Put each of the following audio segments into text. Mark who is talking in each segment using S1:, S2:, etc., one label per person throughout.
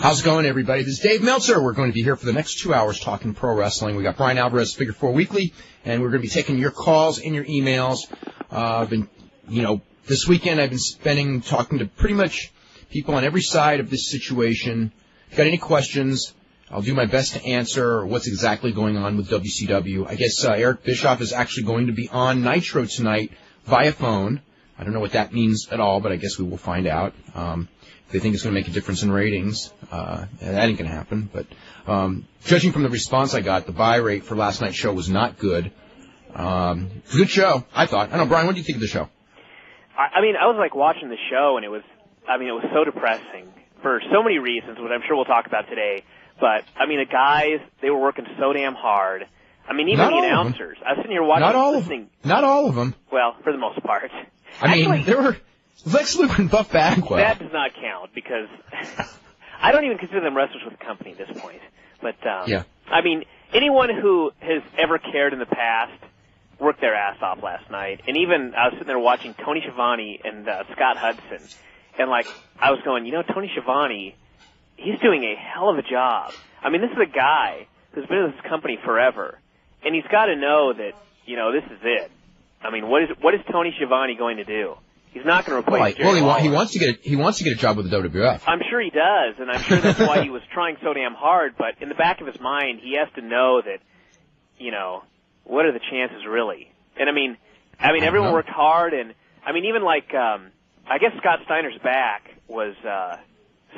S1: How's it going, everybody? This is Dave Meltzer. We're going to be here for the next 2 hours talking pro wrestling. We got Brian Alvarez, Figure 4 Weekly, and we're going to be taking your calls and your emails. This weekend I've been talking to pretty much people on every side of this situation. If you've got any questions, I'll do my best to answer what's exactly going on with WCW. I guess Eric Bischoff is actually going to be on Nitro tonight via phone. I don't know what that means at all, but I guess we will find out. If they think it's going to make a difference in ratings, that ain't going to happen. But judging from the response I got, the buy rate for last night's show was not good. It was a good show, I thought. I don't know, Brian, what do you think of the show?
S2: I was watching the show, and it was so depressing for so many reasons, which I'm sure we'll talk about today. But, the guys, they were working so damn hard. Even the announcers. I was sitting here watching.
S1: Not all of them.
S2: Well, for the most part.
S1: There were Lex Luger and Buff Bagwell.
S2: That does not count because I don't even consider them wrestlers with the company at this point. But,
S1: yeah.
S2: Anyone who has ever cared in the past worked their ass off last night. And even I was sitting there watching Tony Schiavone and Scott Hudson. And, I was going, Tony Schiavone, he's doing a hell of a job. This is a guy who's been in this company forever. And he's got to know that, this is it. What is Tony Schiavone going to do? He's not going to replace Jerry Lawler.
S1: He wants to get a job with the WWF.
S2: I'm sure he does, and I'm sure that's why he was trying so damn hard. But in the back of his mind, he has to know that, what are the chances really? And everyone worked hard, and I guess Scott Steiner's back was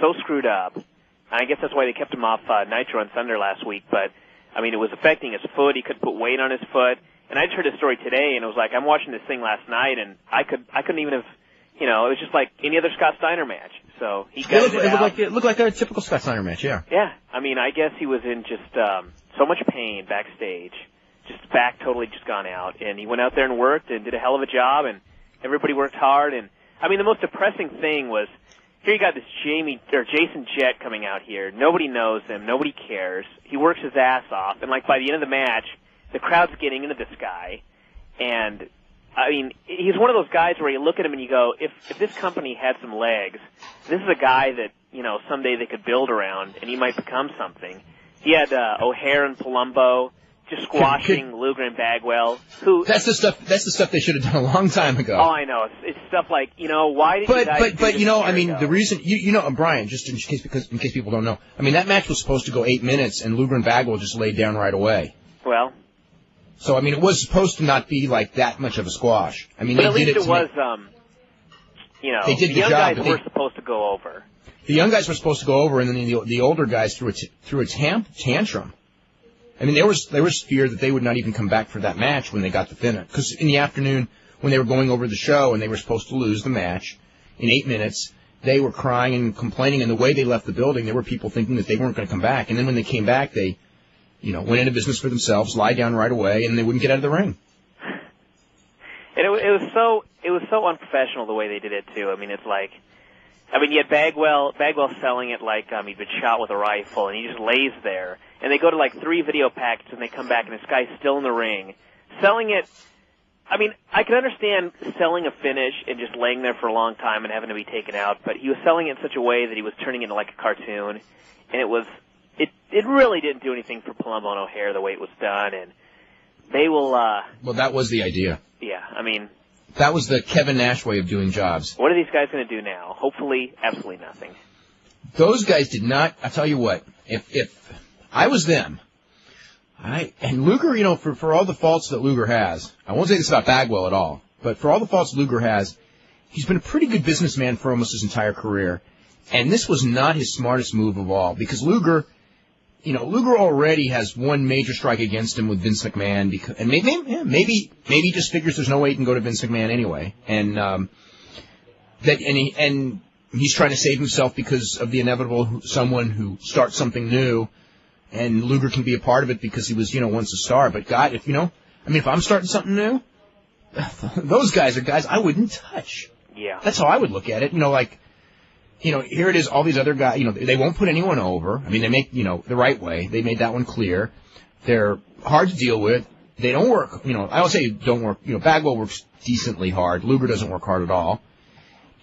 S2: so screwed up. And I guess that's why they kept him off Nitro on Thunder last week. But it was affecting his foot. He couldn't put weight on his foot. And I just heard a story today, and it was like, I'm watching this thing last night, and I couldn't even have, it was just like any other Scott Steiner match. So he got
S1: it looked like a typical Scott Steiner match, yeah.
S2: Yeah, I guess he was in just so much pain backstage, just back totally just gone out, and he went out there and worked and did a hell of a job, and everybody worked hard. And the most depressing thing was here you got this Jason Jett coming out here. Nobody knows him, nobody cares. He works his ass off, and by the end of the match, the crowd's getting into this guy, and, he's one of those guys where you look at him and you go, if this company had some legs, this is a guy that, someday they could build around, and he might become something. He had O'Hare and Palumbo just squashing Luger and Bagwell.
S1: That's the stuff they should have done a long time ago.
S2: Oh, I know. It's stuff like, why did you guys do this
S1: the reason, Brian, just in case people don't know, that match was supposed to go 8 minutes, and Luger and Bagwell just laid down right away.
S2: Well...
S1: So, it was supposed to not be that much of a squash.
S2: But at least it was,
S1: they did
S2: the
S1: the
S2: young
S1: job,
S2: guys were supposed to go over.
S1: The young guys were supposed to go over, and then the older guys threw a tantrum. There was fear that they would not even come back for that match when they got the finish. Because in the afternoon, when they were going over the show and they were supposed to lose the match in 8 minutes, they were crying and complaining, and the way they left the building, there were people thinking that they weren't going to come back. And then when they came back, they... went into business for themselves, lie down right away, and they wouldn't get out of the ring.
S2: And it was so unprofessional the way they did it too. It's like, you had Bagwell selling it like he'd been shot with a rifle, and he just lays there. And they go to 3 video packages, and they come back, and this guy's still in the ring, selling it. I can understand selling a finish and just laying there for a long time and having to be taken out, but he was selling it in such a way that he was turning it into like a cartoon, and it was. It really didn't do anything for Palumbo and O'Hare the way it was done, and they will...
S1: well, that was the idea.
S2: Yeah,
S1: that was the Kevin Nash way of doing jobs.
S2: What are these guys going to do now? Hopefully, absolutely nothing.
S1: Those guys did not... I'll tell you what, if I was them, and Luger, for all the faults that Luger has, I won't say this about Bagwell at all, but for all the faults Luger has, he's been a pretty good businessman for almost his entire career, and this was not his smartest move of all, because Luger already has one major strike against him with Vince McMahon, and maybe he just figures there's no way he can go to Vince McMahon anyway, and he's trying to save himself because of the inevitable someone who starts something new, and Luger can be a part of it because he was once a star. But God, if I'm starting something new, those guys are guys I wouldn't touch.
S2: Yeah,
S1: that's how I would look at it. Here it is, all these other guys, they won't put anyone over. They make, the right way. They made that one clear. They're hard to deal with. They don't work, I don't say don't work, Bagwell works decently hard. Luger doesn't work hard at all.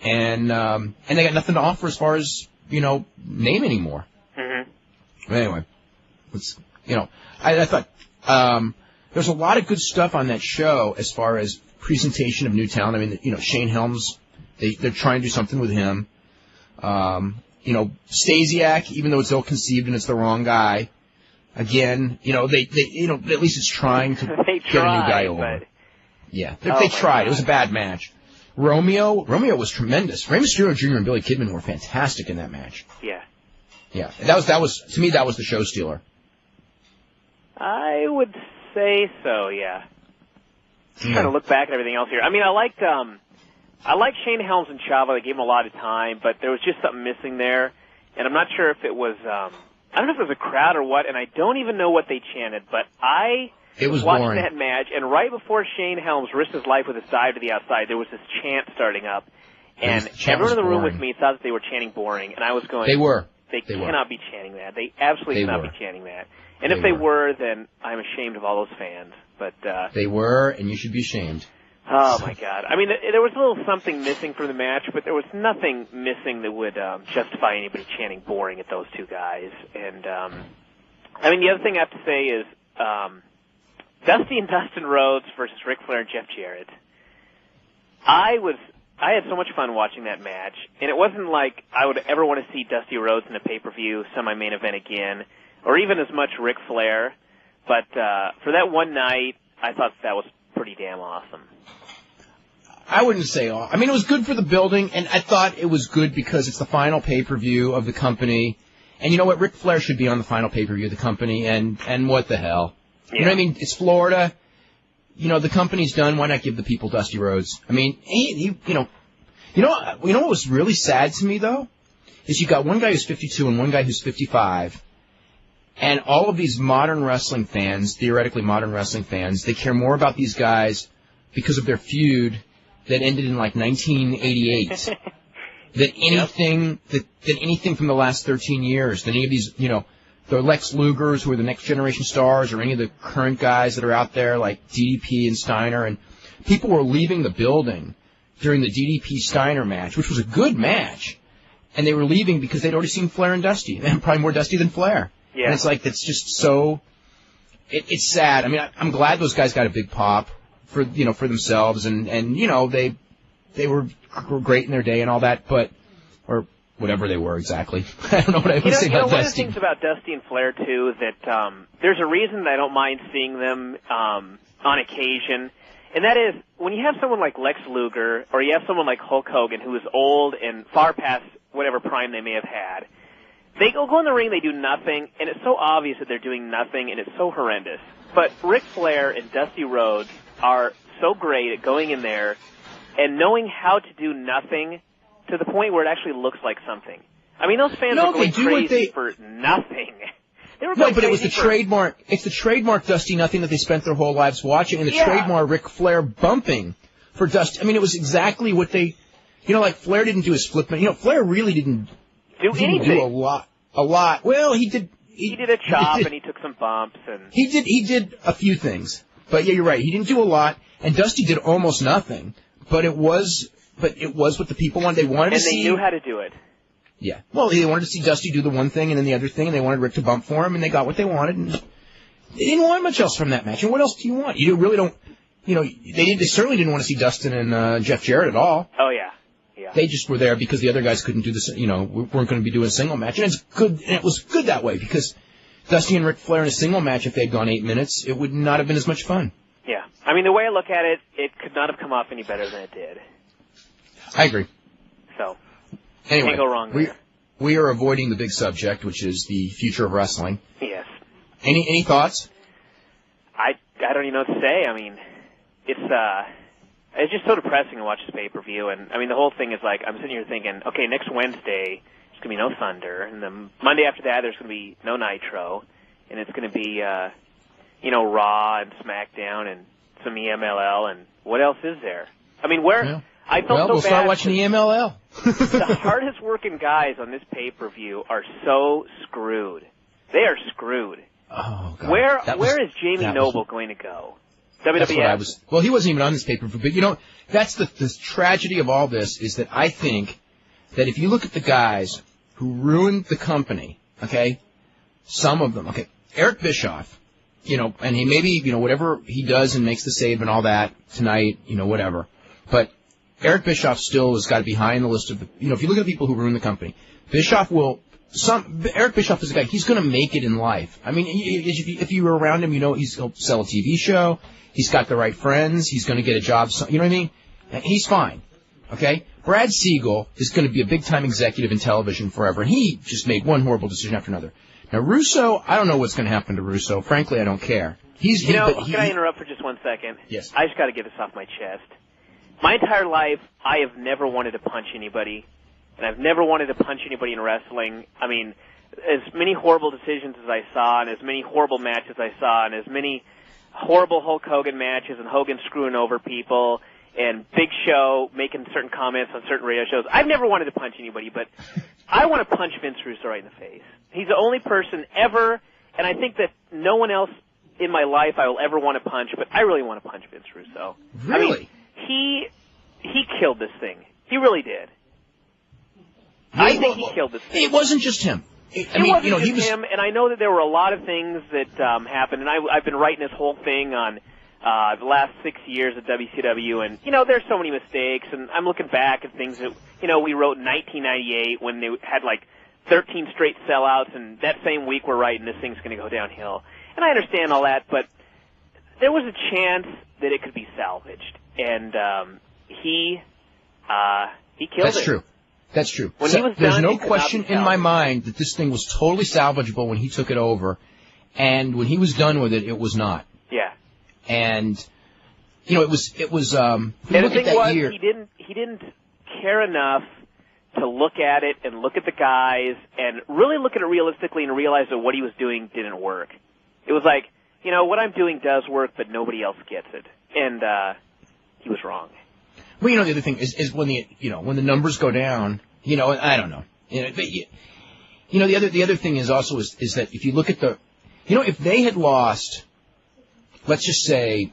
S1: And they got nothing to offer as far as name anymore.
S2: Mm-hmm.
S1: Anyway, I thought there's a lot of good stuff on that show as far as presentation of new talent. I mean, Shane Helms, they're trying to do something with him. Stasiak, even though it's ill-conceived and it's the wrong guy, again, they at least it's trying to get a new guy over. Yeah, they tried. It was a bad match. Romeo was tremendous. Rey Mysterio Jr. and Billy Kidman were fantastic in that match.
S2: Yeah.
S1: Yeah, that was to me, that was the show stealer.
S2: I would say so, yeah. Just trying to look back at everything else here. I mean, I liked Shane Helms and Chavo. They gave him a lot of time, but there was just something missing there. And I'm not sure if it was, I don't know if it was a crowd or what, and I don't even know what they chanted, but
S1: it was
S2: watched
S1: boring.
S2: that match, and right before Shane Helms risked his life with his dive to the outside, there was this chant starting up. And everyone in the room with me thought that they were chanting boring, and I was going, They cannot be chanting that. They absolutely cannot be chanting that. And if they were, then I'm ashamed of all those fans. But
S1: they were, and you should be ashamed.
S2: Oh, my God. I mean, there was a little something missing from the match, but there was nothing missing that would justify anybody chanting boring at those two guys. And, I mean, the other thing I have to say is Dusty and Dustin Rhodes versus Ric Flair and Jeff Jarrett. I had so much fun watching that match, and it wasn't like I would ever want to see Dusty Rhodes in a pay-per-view, semi-main event again, or even as much Ric Flair. But for that one night, I thought that was pretty damn awesome.
S1: I wouldn't say all. I mean, it was good for the building, and I thought it was good because it's the final pay-per-view of the company. And you know what? Ric Flair should be on the final pay-per-view of the company, and what the hell? Yeah. You know what I mean? It's Florida. The company's done. Why not give the people Dusty Rhodes? I mean, what was really sad to me, though, is you got one guy who's 52 and one guy who's 55, and all of these modern wrestling fans, theoretically modern wrestling fans, they care more about these guys because of their feud that ended in, 1988 than anything from the last 13 years, than any of these, the Lex Lugers who are the next generation stars, or any of the current guys that are out there like DDP and Steiner. And people were leaving the building during the DDP Steiner match, which was a good match, and they were leaving because they'd already seen Flair and Dusty, and probably more Dusty than Flair. Yeah. And it's just so, it's sad. I mean, I'm glad those guys got a big pop for themselves, and they were great in their day and all that, or whatever they were exactly. I don't know what I would say about Dusty.
S2: One of the things about Dusty and Flair, too, that there's a reason that I don't mind seeing them on occasion, and that is when you have someone like Lex Luger or you have someone like Hulk Hogan who is old and far past whatever prime they may have had, they go in the ring, they do nothing, and it's so obvious that they're doing nothing, and it's so horrendous. But Ric Flair and Dusty Rhodes are so great at going in there and knowing how to do nothing to the point where it actually looks like something. I mean, those fans are going crazy for nothing.
S1: But it was the trademark. It's the trademark Dusty Nothing that they spent their whole lives watching, and the trademark Ric Flair bumping for Dusty. I mean, it was exactly what they, Flair didn't do his flip. Flair really didn't do a lot. Well, he did.
S2: He did a chop and he took some bumps and
S1: he did a few things. But yeah, you're right. He didn't do a lot, and Dusty did almost nothing. But it was what the people wanted. They wanted to see.
S2: And they knew how to do it.
S1: Yeah. Well, they wanted to see Dusty do the one thing and then the other thing, and they wanted Rick to bump for him, and they got what they wanted. And they didn't want much else from that match. And what else do you want? You really don't. They certainly didn't want to see Dustin and Jeff Jarrett at all.
S2: Oh yeah. Yeah.
S1: They just were there because the other guys couldn't do this. Weren't going to be doing a single match, and it's good. And it was good that way because Dusty and Ric Flair in a single match, if they had gone 8 minutes, it would not have been as much fun.
S2: Yeah. I mean, the way I look at it, it could not have come off any better than it did.
S1: I agree.
S2: So,
S1: anyway,
S2: can't go wrong there.
S1: We are avoiding the big subject, which is the future of wrestling.
S2: Yes.
S1: Any thoughts?
S2: I don't even know what to say. I mean, it's just so depressing to watch this pay-per-view. And, I mean, the whole thing is like, I'm sitting here thinking, okay, next Wednesday, there's going to be no Thunder. And then Monday after that, there's going to be no Nitro. And it's going to be, Raw and SmackDown and some EMLL. And what else is there? I mean, I felt so
S1: we'll
S2: bad.
S1: Start watching EMLL.
S2: The hardest working guys on this pay-per-view are so screwed. They are screwed.
S1: Oh, God.
S2: Where is Jamie Noble going to go? WWF?
S1: That's what well, he wasn't even on this pay-per-view, but that's the tragedy of all this is that I think that if you look at the guys who ruined the company, okay, some of them, okay, Eric Bischoff, and he maybe, whatever he does and makes the save and all that tonight, whatever. But Eric Bischoff still has got to be high on the list of, if you look at the people who ruin the company, Eric Bischoff is a guy, he's going to make it in life. I mean, if you were around him, he'll sell a TV show, he's got the right friends, he's going to get a job, you know what I mean? He's fine, okay? Brad Siegel is going to be a big-time executive in television forever, and he just made one horrible decision after another. Now, Russo, I don't know what's going to happen to Russo. Frankly, I don't care.
S2: Can I interrupt for just 1 second?
S1: Yes.
S2: I just got to get this off my chest. My entire life, I have never wanted to punch anybody, and I've never wanted to punch anybody in wrestling. I mean, as many horrible decisions as I saw, and as many horrible matches I saw, and as many horrible Hulk Hogan matches, and Hogan screwing over people, and Big Show making certain comments on certain radio shows, I've never wanted to punch anybody, but I want to punch Vince Russo right in the face. He's the only person ever, and I think that no one else in my life I will ever want to punch, but I really want to punch Vince Russo.
S1: Really?
S2: I mean, he killed this thing. He really did.
S1: Really?
S2: I think he killed this thing.
S1: It wasn't just him.
S2: It wasn't just him, and I know that there were a lot of things that happened, and I've been writing this whole thing on the last 6 years at WCW, and, there's so many mistakes, and I'm looking back at things that, we wrote in 1998 when they had, 13 straight sellouts, and that same week we're writing this thing's going to go downhill. And I understand all that, but there was a chance that it could be salvaged, and he killed
S1: That's
S2: it.
S1: True. That's true.
S2: When he was
S1: There's
S2: done,
S1: no question in my mind that this thing was totally salvageable when he took it over, and when he was done with it, it was not.
S2: Yeah.
S1: And it was.
S2: And the thing was, he didn't care enough to look at it and look at the guys and really look at it realistically and realize that what he was doing didn't work. It was like, what I'm doing does work, but nobody else gets it, and he was wrong.
S1: Well, the other thing is when the numbers go down, I don't know. The other thing is also is that if you look at if they had lost, let's just say,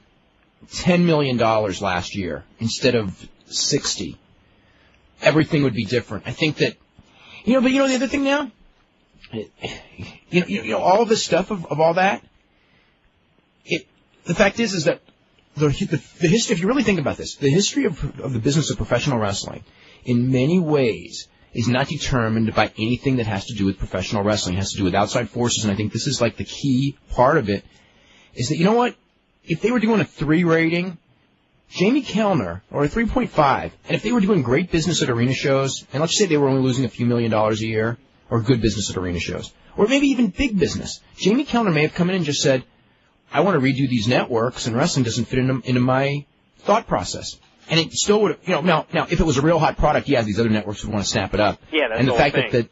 S1: $10 million last year instead of 60, everything would be different. I think that, but the other thing now, all this stuff of all that, the fact is that the history, if you really think about this, the history of the business of professional wrestling, in many ways, is not determined by anything that has to do with professional wrestling. It has to do with outside forces, and I think this is the key part of it, is that, if they were doing a 3 rating, Jamie Kellner, or a 3.5, and if they were doing great business at arena shows, and let's say they were only losing a few $1 million a year, or good business at arena shows, or maybe even big business, Jamie Kellner may have come in and just said, I want to redo these networks, and wrestling doesn't fit into my thought process. And it still would have, now, if it was a real hot product, yeah, these other networks would want to snap it up.
S2: Yeah, that's
S1: and
S2: the
S1: the fact
S2: whole thing.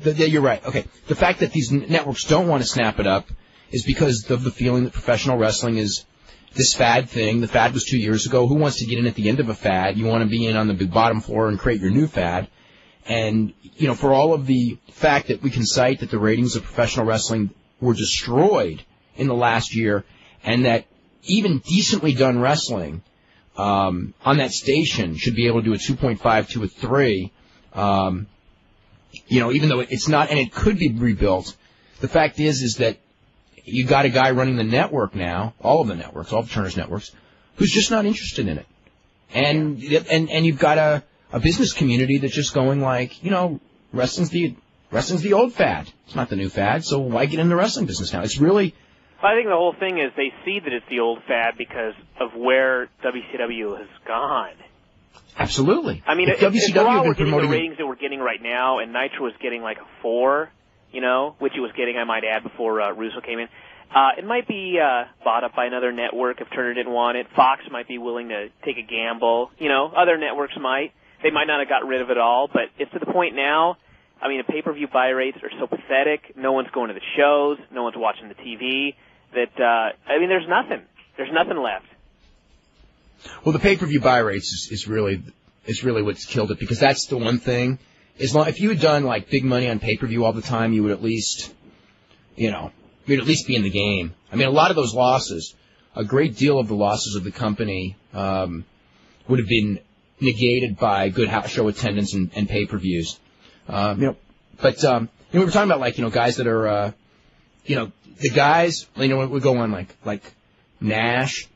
S1: that you're right. Okay. The fact that these networks don't want to snap it up is because of the feeling that professional wrestling is this fad thing. The fad was 2 years ago. Who wants to get in at the end of a fad? You want to be in on the bottom floor and create your new fad. And, for all of the fact that we can cite that the ratings of professional wrestling were destroyed in the last year, and that even decently done wrestling on that station should be able to do a 2.5 to a 3, even though it's not, and it could be rebuilt. The fact is that you got a guy running the network now, all of the networks, all of Turner's networks, who's just not interested in it. And you've got a business community that's just going wrestling's the old fad. It's not the new fad, so why get in the wrestling business now? It's really...
S2: I think the whole thing is they see that it's the old fad because of where WCW has gone.
S1: Absolutely.
S2: I mean, if Raw were getting the ratings that we're getting right now, and Nitro was getting a 4, which it was getting, I might add, before Russo came in, it might be bought up by another network if Turner didn't want it. Fox might be willing to take a gamble. Other networks might. They might not have got rid of it all, but it's to the point now. I mean, the pay-per-view buy rates are so pathetic. No one's going to the shows. No one's watching the TV. That there's nothing. There's nothing left.
S1: Well, the pay-per-view buy rates is really what's killed it, because that's the one thing. If you had done big money on pay-per-view all the time, you would at least, you'd at least be in the game. I mean, a lot of those losses, a great deal of the losses of the company would have been negated by good house show attendance and pay-per-views. But we were talking about guys that are the guys would go on like Nash.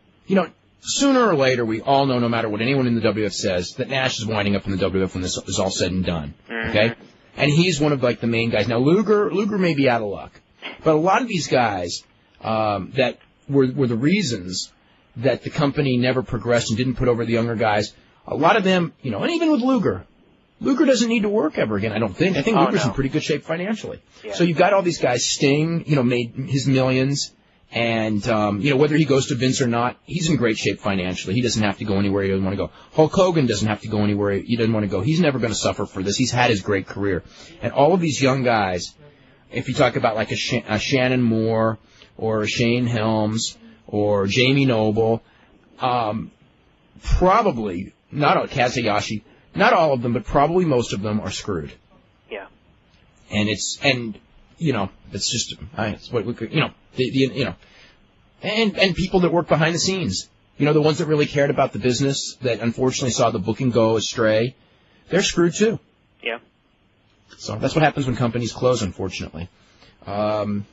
S1: Sooner or later we all know, no matter what anyone in the WWF says, that Nash is winding up in the WWF when this is all said and done. Okay, and he's one of the main guys. Now Luger may be out of luck, but a lot of these guys that were the reasons that the company never progressed and didn't put over the younger guys. A lot of them, and even with Luger doesn't need to work ever again, I don't think. I think Luger's in pretty good shape financially. Yeah. So you've got all these guys. Sting, made his millions, and, whether he goes to Vince or not, he's in great shape financially. He doesn't have to go anywhere he doesn't want to go. Hulk Hogan doesn't have to go anywhere he doesn't want to go. He's never going to suffer for this. He's had his great career. And all of these young guys, if you talk about like a Shannon Moore or a Shane Helms or Jamie Noble, probably, not Kazuyashi, not all of them, but probably most of them are screwed.
S2: Yeah.
S1: And it's just, it's what we could, and people that work behind the scenes, the ones that really cared about the business that unfortunately saw the booking go astray, they're screwed too.
S2: Yeah.
S1: So that's what happens when companies close, unfortunately. I'm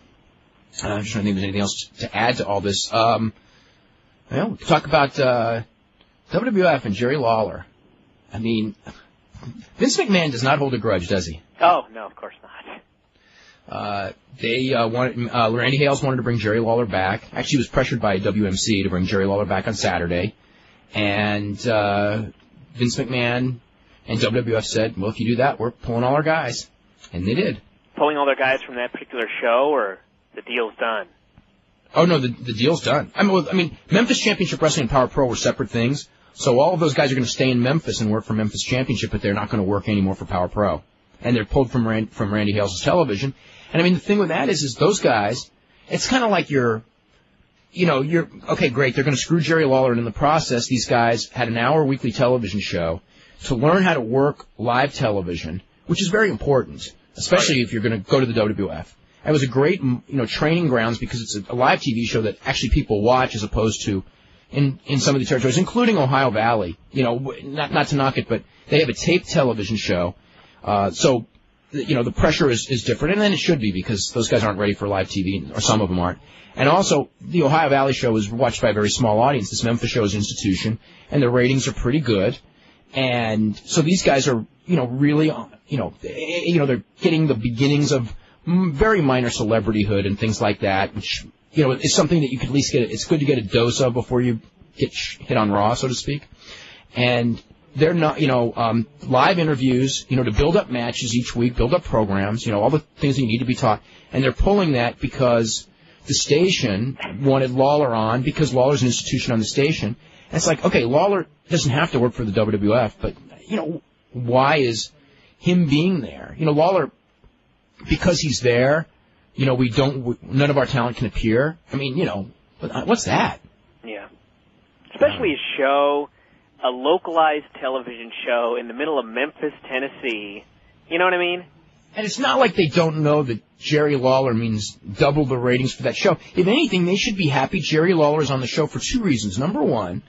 S1: just trying to think if there's anything else to add to all this. We can talk about WWF and Jerry Lawler. I mean, Vince McMahon does not hold a grudge, does he?
S2: Oh, no, of course not.
S1: Randy Hales wanted to bring Jerry Lawler back. Actually, he was pressured by WMC to bring Jerry Lawler back on Saturday. And Vince McMahon and WWF said, well, if you do that, we're pulling all our guys. And they did.
S2: Pulling all their guys from that particular show, or the deal's done?
S1: Oh, no, the deal's done. I mean, Memphis Championship Wrestling and Power Pro were separate things. So all of those guys are going to stay in Memphis and work for Memphis Championship, but they're not going to work anymore for Power Pro. And they're pulled from Randy Hales' television. And I mean, the thing with that is those guys, it's kind of like you're, okay, great, they're going to screw Jerry Lawler, and in the process, these guys had an hour weekly television show to learn how to work live television, which is very important, especially if you're going to go to the WWF. It was a great, training grounds because it's a live TV show that actually people watch as opposed to in some of the territories, including Ohio Valley. Not to knock it, but they have a taped television show. So, the pressure is different, and then it should be because those guys aren't ready for live TV, or some of them aren't. And also, the Ohio Valley show is watched by a very small audience. This Memphis show is an institution, and the ratings are pretty good. And so these guys are, really, they're getting the beginnings of very minor celebrityhood and things like that, which, is something that you could at least get. It's good to get a dose of before you get hit on Raw, so to speak. And they're not, live interviews, to build up matches each week, build up programs, all the things that you need to be taught. And they're pulling that because the station wanted Lawler on, because Lawler's an institution on the station. And it's like, okay, Lawler doesn't have to work for the WWF, but, why is him being there? Lawler, because he's there, none of our talent can appear. I mean, what's that?
S2: Yeah. Especially a show, a localized television show in the middle of Memphis, Tennessee. You know what I mean?
S1: And it's not like they don't know that Jerry Lawler means double the ratings for that show. If anything, they should be happy Jerry Lawler is on the show for two reasons. Number one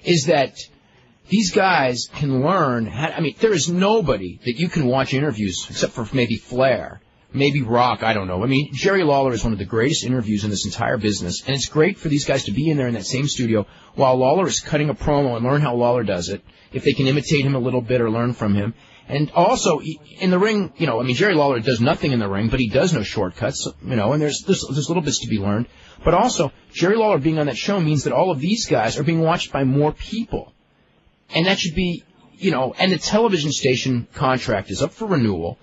S1: is that these guys can learn there is nobody that you can watch interviews except for maybe Flair, maybe Rock, I don't know. I mean, Jerry Lawler is one of the greatest interviews in this entire business, and it's great for these guys to be in there in that same studio while Lawler is cutting a promo and learn how Lawler does it, if they can imitate him a little bit or learn from him. And also, in the ring, Jerry Lawler does nothing in the ring, but he does know shortcuts, and there's little bits to be learned. But also, Jerry Lawler being on that show means that all of these guys are being watched by more people. And that should be, and the television station contract is up for renewal.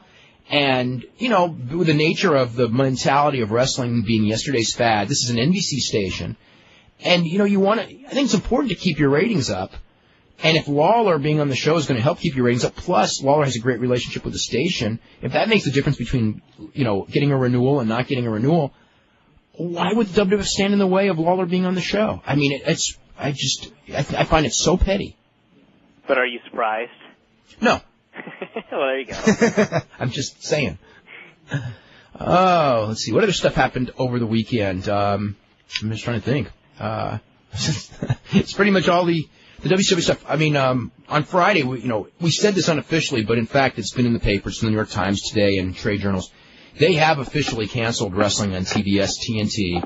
S1: And, with the nature of the mentality of wrestling being yesterday's fad, this is an NBC station. And, I think it's important to keep your ratings up. And if Lawler being on the show is going to help keep your ratings up, plus Lawler has a great relationship with the station, if that makes the difference between, getting a renewal and not getting a renewal, why would the WWF stand in the way of Lawler being on the show? I mean, I find it so petty.
S2: But are you surprised?
S1: No.
S2: Well, there you go.
S1: I'm just saying. Oh, let's see. What other stuff happened over the weekend? I'm just trying to think. It's pretty much all the The WCW stuff, I mean, on Friday, we said this unofficially, but in fact it's been in the papers, in the New York Times today and trade journals. They have officially canceled wrestling on TBS, TNT,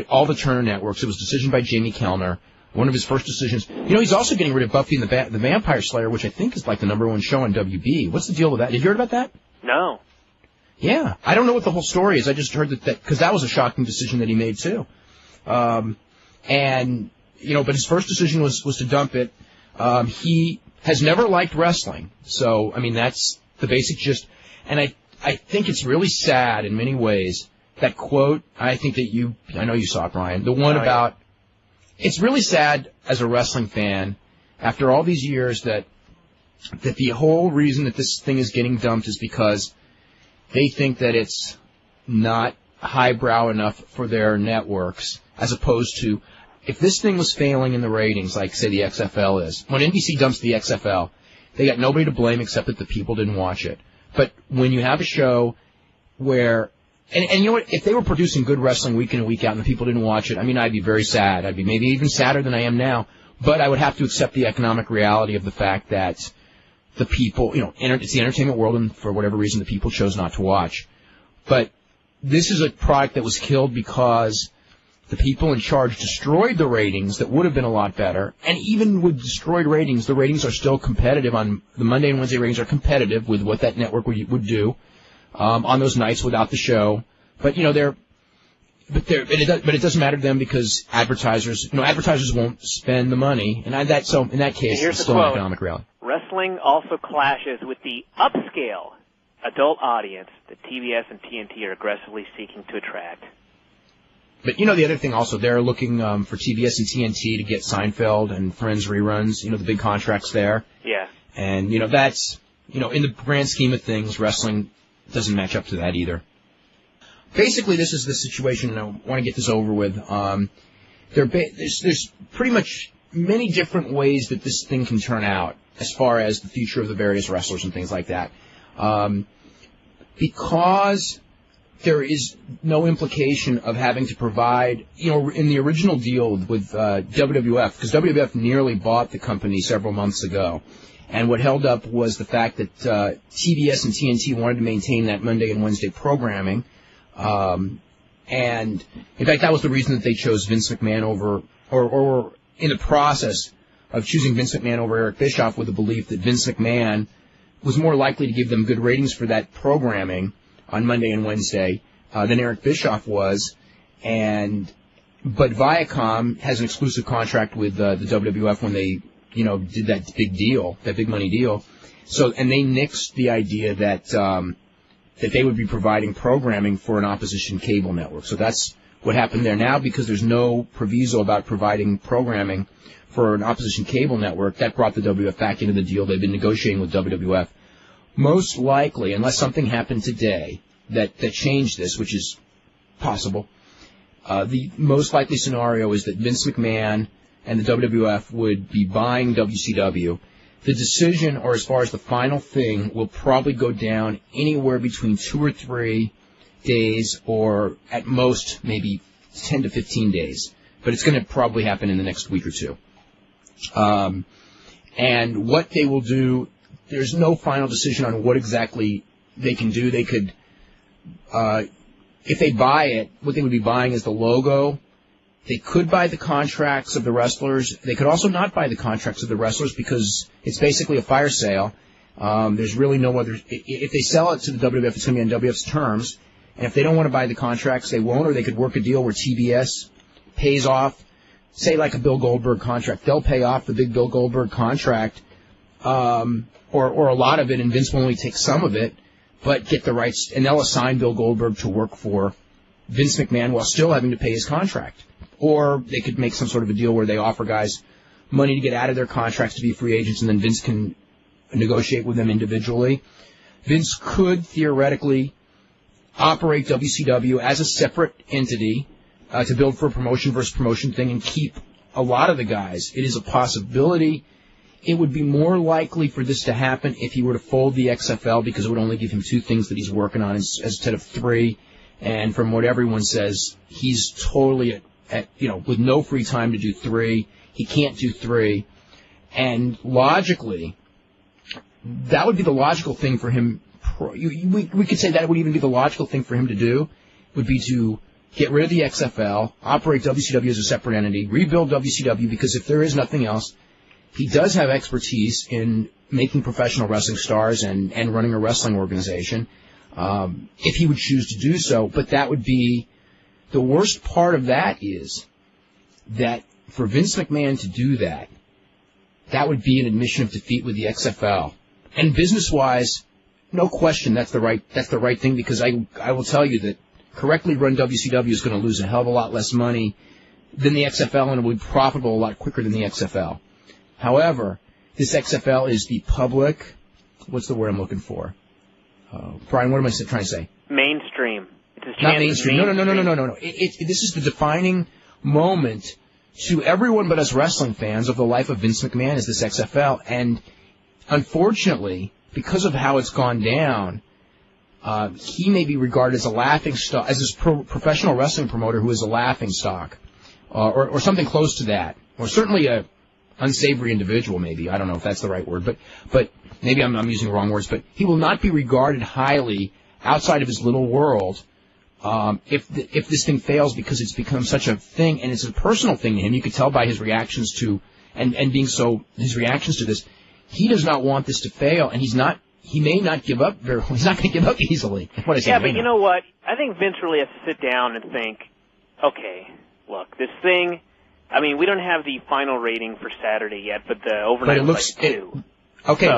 S1: all the Turner networks. It was a decision by Jamie Kellner, one of his first decisions. He's also getting rid of Buffy and the Vampire Slayer, which I think is like the #1 show on WB. What's the deal with that? Did you hear about that?
S2: No.
S1: Yeah. I don't know what the whole story is. I just heard that because that was a shocking decision that he made, too. But his first decision was to dump it. He has never liked wrestling. So, I mean, that's the basic gist. And I think it's really sad in many ways, that quote, I know you saw it, Brian, the one about, it's really sad as a wrestling fan, after all these years, that the whole reason that this thing is getting dumped is because they think that it's not highbrow enough for their networks, as opposed to, if this thing was failing in the ratings, like, say, the XFL is, when NBC dumps the XFL, they got nobody to blame except that the people didn't watch it. But when you have a show where, and you know what, if they were producing good wrestling week in and week out and the people didn't watch it, I mean, I'd be very sad. I'd be maybe even sadder than I am now. But I would have to accept the economic reality of the fact that the people, it's the entertainment world, and for whatever reason, the people chose not to watch. But this is a product that was killed because the people in charge destroyed the ratings that would have been a lot better. And even with destroyed ratings, the ratings are still competitive. On the Monday and Wednesday ratings are competitive with what that network would do on those nights without the show. But it doesn't matter to them because advertisers won't spend the money. And in that case, it's still an economic reality.
S2: Wrestling also clashes with the upscale adult audience that TBS and TNT are aggressively seeking to attract.
S1: But, the other thing also, they're looking for TBS and TNT to get Seinfeld and Friends reruns, the big contracts there.
S2: Yeah. And,
S1: that's, in the grand scheme of things, wrestling doesn't match up to that either. Basically, this is the situation, and I want to get this over with. There's pretty much many different ways that this thing can turn out as far as the future of the various wrestlers and things like that. Because there is no implication of having to provide, in the original deal with WWF, because WWF nearly bought the company several months ago, and what held up was the fact that TBS and TNT wanted to maintain that Monday and Wednesday programming, and in fact that was the reason that they chose Vince McMahon over, or in the process of choosing Vince McMahon over Eric Bischoff, with the belief that Vince McMahon was more likely to give them good ratings for that programming on Monday and Wednesday than Eric Bischoff was, but Viacom has an exclusive contract with the WWF when they did that big deal, that big money deal. So, and they nixed the idea that they would be providing programming for an opposition cable network. So that's what happened there. Now, because there's no proviso about providing programming for an opposition cable network, that brought the WWF back into the deal. They've been negotiating with WWF. Most likely, unless something happened today that changed this, which is possible, the most likely scenario is that Vince McMahon and the WWF would be buying WCW. The decision, or as far as the final thing, will probably go down anywhere between 2 or 3 days, or at most maybe 10 to 15 days. But it's going to probably happen in the next week or two. And what they will do, there's no final decision on what exactly they can do. They could, if they buy it, what they would be buying is the logo. They could buy the contracts of the wrestlers. They could also not buy the contracts of the wrestlers because it's basically a fire sale. There's really no other. If they sell it to the WWF, it's going to be on WWF's terms. And if they don't want to buy the contracts, they won't, or they could work a deal where TBS pays off, say like a Bill Goldberg contract. They'll pay off the big Bill Goldberg contract, or a lot of it, and Vince will only take some of it, but get the rights, and they'll assign Bill Goldberg to work for Vince McMahon while still having to pay his contract. Or they could make some sort of a deal where they offer guys money to get out of their contracts to be free agents, and then Vince can negotiate with them individually. Vince could theoretically operate WCW as a separate entity to build for a promotion versus promotion thing and keep a lot of the guys. It is a possibility. It would be more likely for this to happen if he were to fold the XFL, because it would only give him 2 things that he's working on instead of 3. And from what everyone says, he's totally at with no free time to do 3. He can't do 3. And logically, that would be the logical thing for him. We could say that would even be the logical thing for him to do, would be to get rid of the XFL, operate WCW as a separate entity, rebuild WCW, because if there is nothing else, he does have expertise in making professional wrestling stars and running a wrestling organization, if he would choose to do so. But that would be, the worst part of that is that for Vince McMahon to do that, that would be an admission of defeat with the XFL. And business-wise, no question that's the right thing, because I will tell you that correctly run WCW is going to lose a hell of a lot less money than the XFL, and it will be profitable a lot quicker than the XFL. However, this XFL is the public, what's the word I'm looking for? Brian, what am I trying to say?
S2: Mainstream. It's
S1: not mainstream. No. This is the defining moment to everyone but us wrestling fans of the life of Vince McMahon is this XFL. And unfortunately, because of how it's gone down, he may be regarded as a laughing stock, as this professional wrestling promoter who is a laughing stock, or something close to that, or certainly a unsavory individual, maybe. I don't know if that's the right word, but maybe I'm using the wrong words. But he will not be regarded highly outside of his little world if this thing fails, because it's become such a thing, and it's a personal thing to him. You could tell by his reactions to, his reactions to this. He does not want this to fail, and he may not give up he's not going to give up easily.
S2: Yeah, but you know what? I think Vince really has to sit down and think, okay, look, this thing, I mean, we don't have the final rating for Saturday yet, but the overnight was like 2.
S1: Okay, so,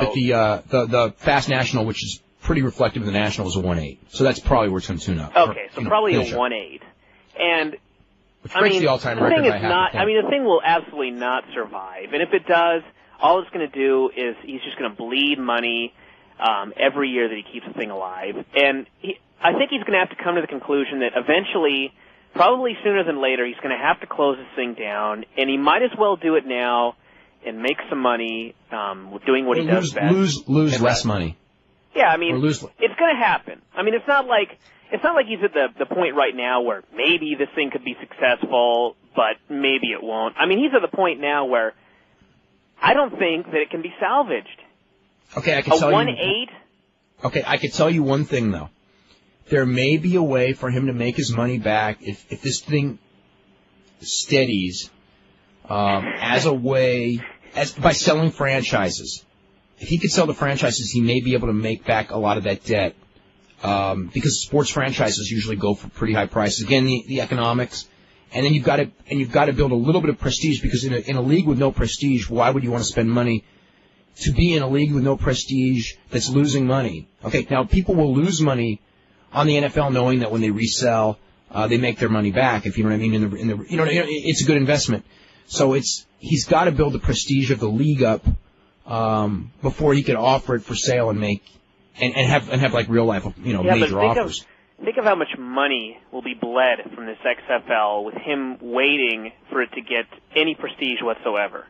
S1: but the Fast National, which is pretty reflective of the National, was a 1.8. So that's probably where it's going to tune up.
S2: Okay, so probably a 1.8. And
S1: which breaks the all-time record by half a point.
S2: The thing will absolutely not survive. And if it does, all it's going to do is he's just going to bleed money every year that he keeps the thing alive. And I think he's going to have to come to the conclusion that eventually, probably sooner than later, he's going to have to close this thing down, and he might as well do it now and make some money doing what he does best.
S1: Lose less money.
S2: Yeah, I mean, it's going to happen. I mean, it's not like he's at the point right now where maybe this thing could be successful, but maybe it won't. I mean, he's at the point now where I don't think that it can be salvaged.
S1: Okay, I can tell you.
S2: 1.8?
S1: Okay, I can tell you one thing, though. There may be a way for him to make his money back if this thing steadies by selling franchises. If he could sell the franchises, he may be able to make back a lot of that debt, because sports franchises usually go for pretty high prices. Again, the economics, and then you've got to build a little bit of prestige, because in a league with no prestige, why would you want to spend money to be in a league with no prestige that's losing money? Okay, now people will lose money on the NFL knowing that when they resell, they make their money back. If you know what I mean, it's a good investment. So he's got to build the prestige of the league up before he could offer it for sale and make and have like real life major offers.
S2: Think of how much money will be bled from this XFL with him waiting for it to get any prestige whatsoever.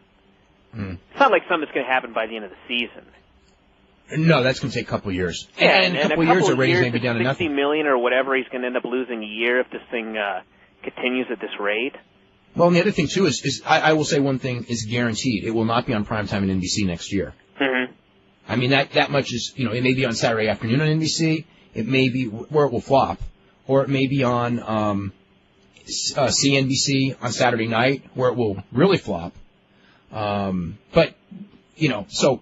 S2: It's not like something that's going to happen by the end of the season.
S1: No, that's going to take a couple of years.
S2: Yeah,
S1: and a couple of years, the ratings may be down to nothing.
S2: $60 million or whatever he's going to end up losing a year if this thing continues at this rate.
S1: Well, and the other thing, too, is I will say one thing is guaranteed. It will not be on primetime on NBC next year.
S2: Mm-hmm.
S1: I mean, that much is, it may be on Saturday afternoon on NBC. It may be where it will flop. Or it may be on CNBC on Saturday night where it will really flop. But, so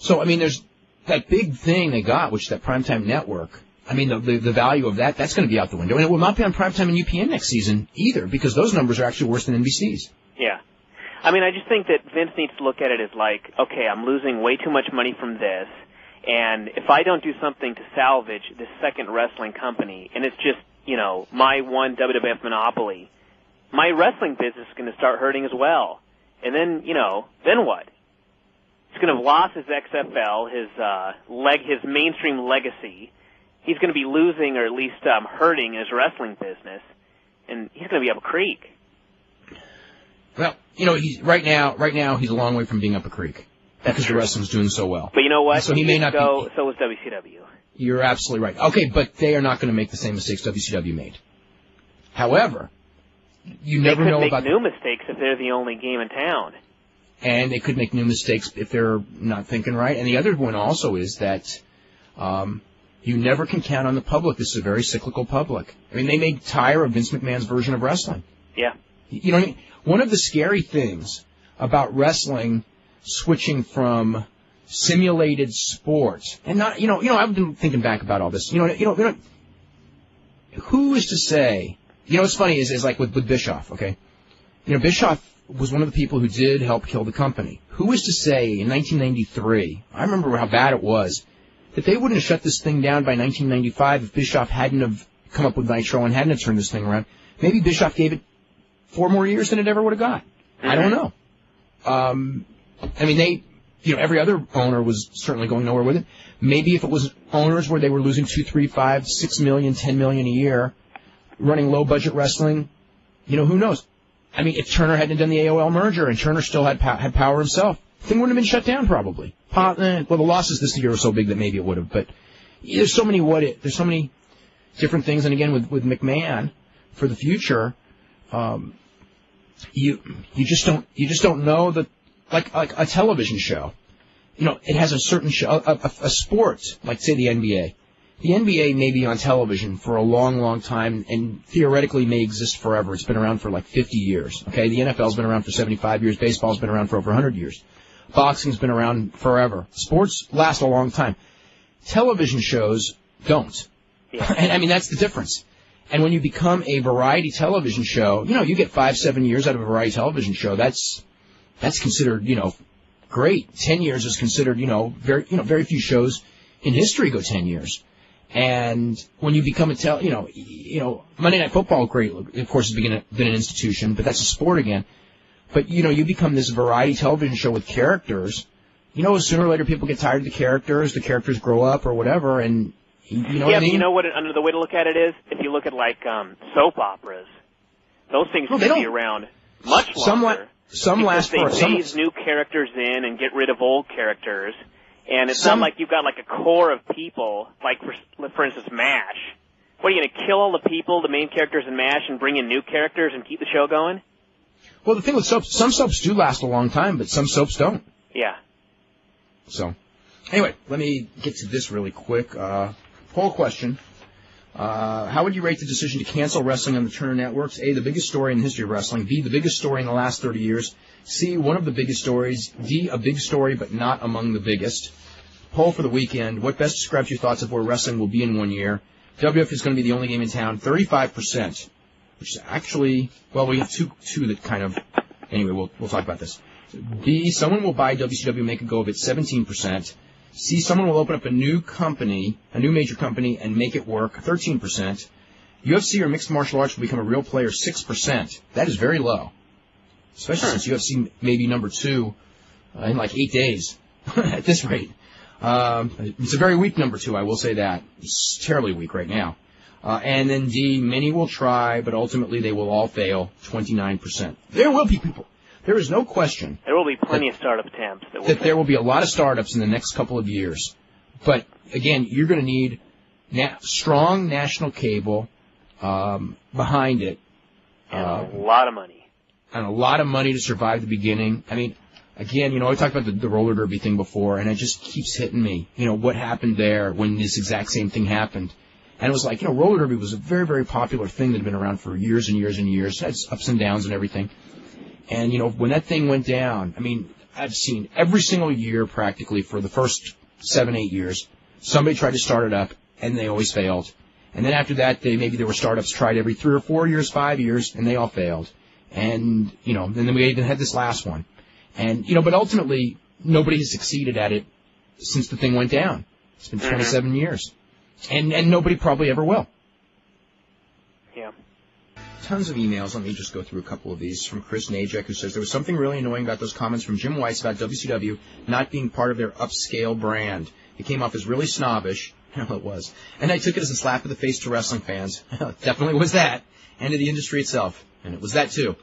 S1: I mean, there's that big thing they got, which is that primetime network. I mean, the value of that's going to be out the window. And it will not be on primetime in UPN next season either, because those numbers are actually worse than NBC's.
S2: Yeah. I mean, I just think that Vince needs to look at it as like, okay, I'm losing way too much money from this, and if I don't do something to salvage this second wrestling company, and it's just, my one WWF monopoly, my wrestling business is going to start hurting as well. And then, then what? He's going to have lost his XFL, his mainstream legacy. He's going to be losing, or at least hurting, his wrestling business, and he's going to be up a creek.
S1: Well, he's right now he's a long way from being up a creek because the wrestling's doing so well.
S2: But you know what?
S1: So he may not
S2: go. So was WCW.
S1: You're absolutely right. Okay, but they are not going to make the same mistakes WCW made. However, you never know about
S2: new mistakes if they're the only game in town.
S1: and they could make new mistakes if they're not thinking right. And the other one also is that you never can count on the public. This is a very cyclical public. I mean, they may tire of Vince McMahon's version of wrestling.
S2: Yeah.
S1: You know what I mean? One of the scary things about wrestling switching from simulated sports and not, I've been thinking back about all this. Who is to say? What's funny is like with Bischoff. Okay, Bischoff was one of the people who did help kill the company. Who is to say in 1993? I remember how bad it was. That they wouldn't have shut this thing down by 1995 if Bischoff hadn't have come up with Nitro and hadn't have turned this thing around. Maybe Bischoff gave it 4 more years than it ever would have got. I don't know. Every other owner was certainly going nowhere with it. Maybe if it was owners where they were losing 2, 3, 5, 6 million, 10 million a year, running low budget wrestling, who knows? I mean, if Turner hadn't done the AOL merger and Turner still had power himself, the thing wouldn't have been shut down probably. Well, the losses this year were so big that maybe it would have. But there's so many there's so many different things. And again, with McMahon for the future, you just don't know that like a television show. It has a certain show, a sport like say the NBA. The NBA may be on television for a long, long time and theoretically may exist forever. It's been around for like 50 years. Okay, the NFL's been around for 75 years. Baseball's been around for over 100 years. Boxing's been around forever. Sports last a long time. Television shows don't.
S2: Yeah.
S1: And I mean, that's the difference. And when you become a variety television show, you get 5-7 years out of a variety television show. That's considered, great. 10 years is considered, very few shows in history go 10 years. And when you become Monday Night Football, great, of course, has been an institution, but that's a sport again. But, you become this variety television show with characters. Sooner or later people get tired of the characters grow up or whatever, and what I mean?
S2: You know what another way to look at it is? If you look at, like, soap operas, those things could be around much longer.
S1: Some last for...
S2: They phase new characters in and get rid of old characters, and it's not like you've got, like, a core of people, like, for instance, MASH. What, are you going to kill all the people, the main characters in MASH, and bring in new characters and keep the show going?
S1: Well, the thing with soaps, some soaps do last a long time, but some soaps don't.
S2: Yeah.
S1: So, anyway, let me get to this really quick. Poll question. How would you rate the decision to cancel wrestling on the Turner Networks? A, the biggest story in the history of wrestling. B, the biggest story in the last 30 years. C, one of the biggest stories. D, a big story but not among the biggest. Poll for the weekend. What best describes your thoughts of where wrestling will be in 1 year? WF is going to be the only game in town. 35%. Which is actually, well, we have two that kind of, anyway, we'll talk about this. B, someone will buy WCW and make a go of it, 17%. C, someone will open up a new company, a new major company, and make it work, 13%. UFC or mixed martial arts will become a real player, 6%. That is very low. Especially since UFC may be number 2 in like 8 days at this rate. It's a very weak number 2, I will say that. It's terribly weak right now. And then D, many will try, but ultimately they will all fail, 29%. There will be people. There is no question.
S2: There will be plenty of startup attempts.
S1: There will be a lot of startups in the next couple of years. But, again, you're going to need strong national cable behind it.
S2: And a lot of money.
S1: And a lot of money to survive the beginning. I mean, again, I talked about the roller derby thing before, and it just keeps hitting me. What happened there when this exact same thing happened. And it was like, roller derby was a very, very popular thing that had been around for years and years and years. It had ups and downs and everything. And, when that thing went down, I mean, I've seen every single year practically for the first 7-8 years, somebody tried to start it up, and they always failed. And then after that, maybe there were startups tried every 3 or 4 years, 5 years, and they all failed. And, and then we even had this last one. And, but ultimately, nobody has succeeded at it since the thing went down. It's been 27 years. And nobody probably ever will.
S2: Yeah.
S1: Tons of emails. Let me just go through a couple of these. From Chris Najek, who says, there was something really annoying about those comments from Jim Weiss about WCW not being part of their upscale brand. It came off as really snobbish. Well, it was. And I took it as a slap in the face to wrestling fans. Definitely was that. And to the industry itself. And it was that, too.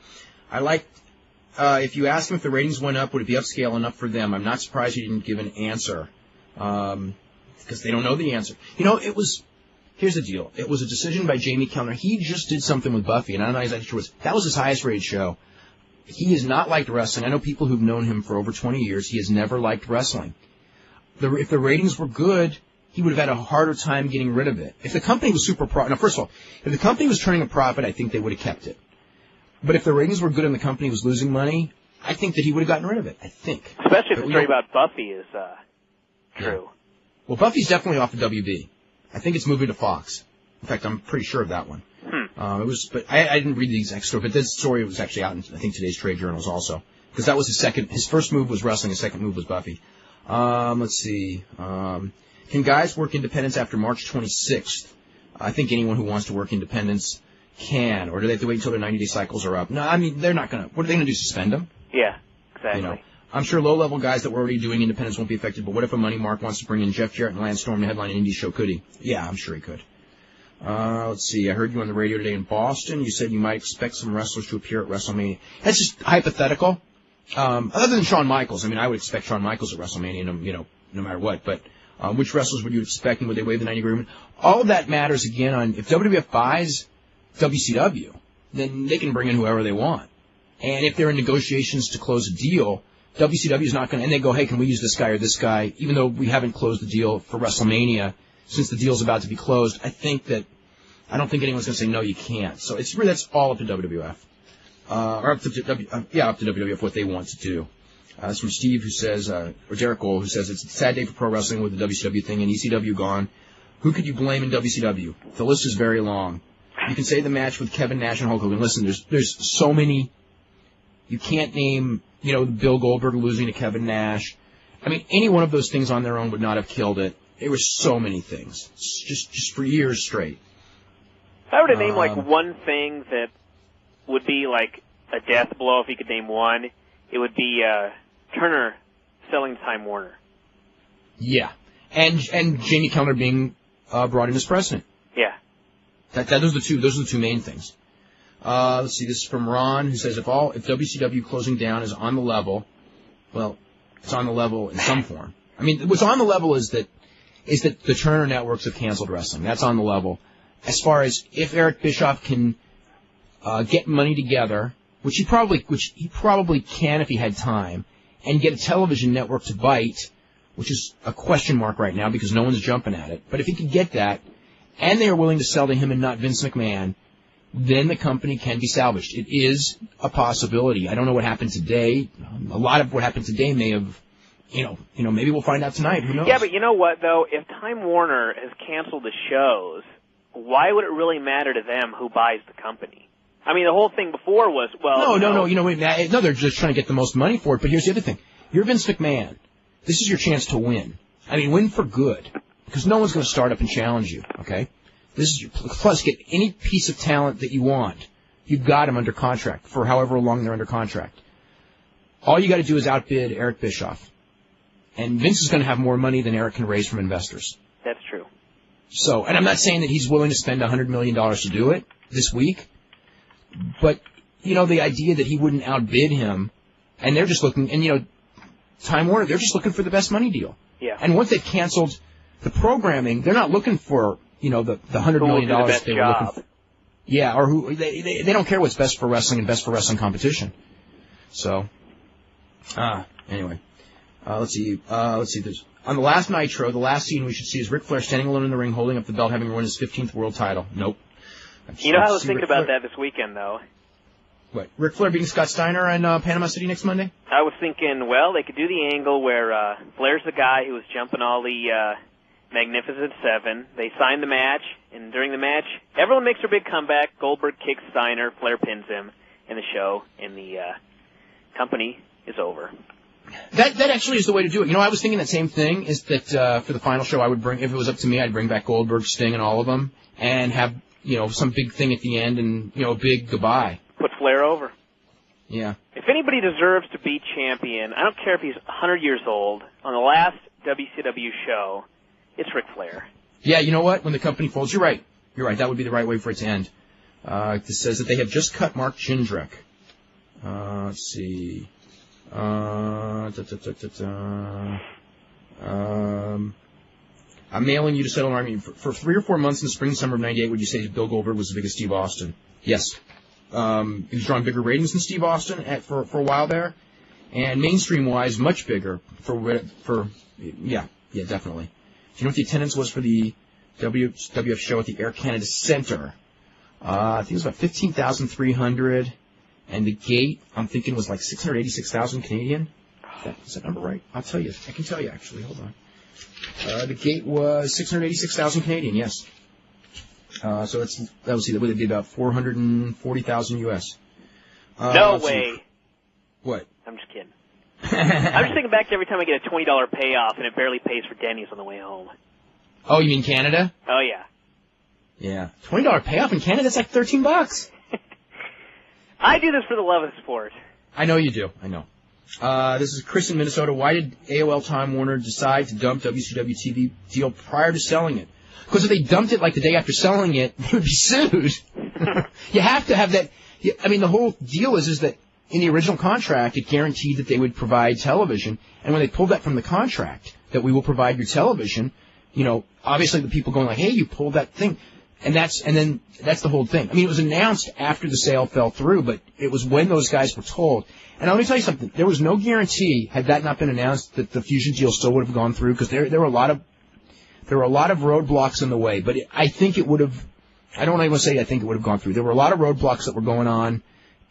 S1: I liked, if you asked him if the ratings went up, would it be upscale enough for them? I'm not surprised he didn't give an answer. Because they don't know the answer. Here's the deal. It was a decision by Jamie Kellner. He just did something with Buffy, and I'm not exactly sure that was his highest rated show. he has not liked wrestling. I know people who've known him for over 20 years. He has never liked wrestling. If the ratings were good, he would have had a harder time getting rid of it. If the company was now, first of all, if the company was turning a profit, I think they would have kept it. But if the ratings were good and the company was losing money, I think that he would have gotten rid of it. I think.
S2: Especially if the story about Buffy is true.
S1: Yeah. Well, Buffy's definitely off of WB. I think it's moving to Fox. In fact, I'm pretty sure of that one. But I didn't read the exact story, but this story was actually out in, I think, today's trade journals also. Because that was his first move was wrestling, his second move was Buffy. Let's see. Can guys work independence after March 26th? I think anyone who wants to work independence can. Or do they have to wait until their 90-day cycles are up? No, I mean, they're not going to. What are they going to do, suspend them?
S2: Yeah, exactly.
S1: You know, I'm sure low-level guys that were already doing independence won't be affected, but what if a Money Mark wants to bring in Jeff Jarrett and Lance Storm to headline an indie show? Could he? Yeah, I'm sure he could. Let's see. I heard you on the radio today in Boston. You said you might expect some wrestlers to appear at WrestleMania. That's just hypothetical. Other than Shawn Michaels, I mean, I would expect Shawn Michaels at WrestleMania, no matter what. But which wrestlers would you expect, and would they waive the 90 agreement? All of that matters again on if WWF buys WCW, then they can bring in whoever they want. And if they're in negotiations to close a deal, WCW is not going to, and they go, hey, can we use this guy or this guy, even though we haven't closed the deal for WrestleMania since the deal's about to be closed. I don't think anyone's going to say, no, you can't. So it's really, that's all up to WWF. Or up to WWF, what they want to do. That's from Steve, who says, or Derek Gold, who says, it's a sad day for pro wrestling with the WCW thing and ECW gone. Who could you blame in WCW? The list is very long. You can say the match with Kevin Nash and Hulk Hogan. Listen, there's so many. You can't name, Bill Goldberg losing to Kevin Nash. I mean, any one of those things on their own would not have killed it. There were so many things, just for years straight.
S2: If I were to name, one thing that would be like a death blow, if you could name one, it would be Turner selling Time Warner.
S1: Yeah. And Jamie Kellner being brought in as president.
S2: Yeah.
S1: Those are the two main things. Let's see, this is from Ron, who says, if WCW closing down is on the level, well, it's on the level in some form. I mean, what's on the level is that the Turner networks have canceled wrestling. That's on the level. As far as if Eric Bischoff can get money together, which he probably can if he had time, and get a television network to bite, which is a question mark right now because no one's jumping at it. But if he could get that, and they are willing to sell to him and not Vince McMahon, then the company can be salvaged. It is a possibility. I don't know what happened today. A lot of what happened today may have, maybe we'll find out tonight. Who knows?
S2: Yeah, but you know what, though? If Time Warner has canceled the shows, why would it really matter to them who buys the company? I mean, the whole thing before was, well... No, they're just trying to get the most money for it. But here's the other thing. You're Vince McMahon. This is your chance to win. I mean, win for good. Because no one's going to start up and challenge you, okay? This is plus, get any piece of talent that you want. You've got them under contract for however long they're under contract. All you got to do is outbid Eric Bischoff. And Vince is going to have more money than Eric can raise from investors. That's true.
S1: So, and I'm not saying that he's willing to spend $100 million to do it this week, but, the idea that he wouldn't outbid him, and they're just looking, and, Time Warner, they're just looking for the best money deal.
S2: Yeah.
S1: And once they've canceled the programming, they're not looking for, the $100 million they were looking for. Yeah, or who, they don't care what's best for wrestling and best for wrestling competition. So, anyway. Let's see, there's, on the last Nitro, the last scene we should see is Ric Flair standing alone in the ring holding up the belt, having won his 15th world title. Nope.
S2: I was thinking about that this weekend, though.
S1: What, Ric Flair beating Scott Steiner in Panama City next Monday?
S2: I was thinking, well, they could do the angle where Flair's the guy who was jumping all the Magnificent Seven. They signed the match, and during the match, everyone makes their big comeback. Goldberg kicks Steiner, Flair pins him in the show, and the company is over.
S1: That actually is the way to do it. I was thinking that same thing, is that for the final show, I would bring, if it was up to me, I'd bring back Goldberg, Sting, and all of them, and have, some big thing at the end and, a big goodbye.
S2: Put Flair over.
S1: Yeah.
S2: If anybody deserves to be champion, I don't care if he's 100 years old, on the last WCW show, it's Ric Flair.
S1: Yeah, you know what? When the company folds, you're right. That would be the right way for it to end. This says that they have just cut Mark Jindrak. Let's see. I'm mailing you to settle an argument. For 3 or 4 months in the spring, summer of '98, would you say Bill Goldberg was the biggest Steve Austin? Yes. He was drawing bigger ratings than Steve Austin for a while there, and mainstream-wise, much bigger yeah, definitely. Do you know what the attendance was for the WWF show at the Air Canada Centre? I think it was about 15,300, and the gate, I'm thinking, was like 686,000 Canadian. Is that number right? I'll tell you. I can tell you, actually. Hold on. The gate was 686,000 Canadian, yes. So that would be about 440,000 US.
S2: No way.
S1: What?
S2: I'm just kidding. I'm just thinking back to every time I get a $20 payoff and it barely pays for Denny's on the way home.
S1: Oh, you mean Canada?
S2: Oh, yeah.
S1: Yeah. $20 payoff in Canada? That's like $13.
S2: I do this for the love of the sport.
S1: I know you do. I know. This is Chris in Minnesota. Why did AOL Time Warner decide to dump WCW TV deal prior to selling it? Because if they dumped it like the day after selling it, they would be sued. You have to have that. I mean, the whole deal is that in the original contract, it guaranteed that they would provide television. And when they pulled that from the contract, that we will provide your television, obviously the people going like, hey, you pulled that thing. And then that's the whole thing. I mean, it was announced after the sale fell through, but it was when those guys were told. And let me tell you something. There was no guarantee, had that not been announced, that the Fusion deal still would have gone through, because there were a lot of roadblocks in the way. But I think it would have. I don't even say I think it would have gone through. There were a lot of roadblocks that were going on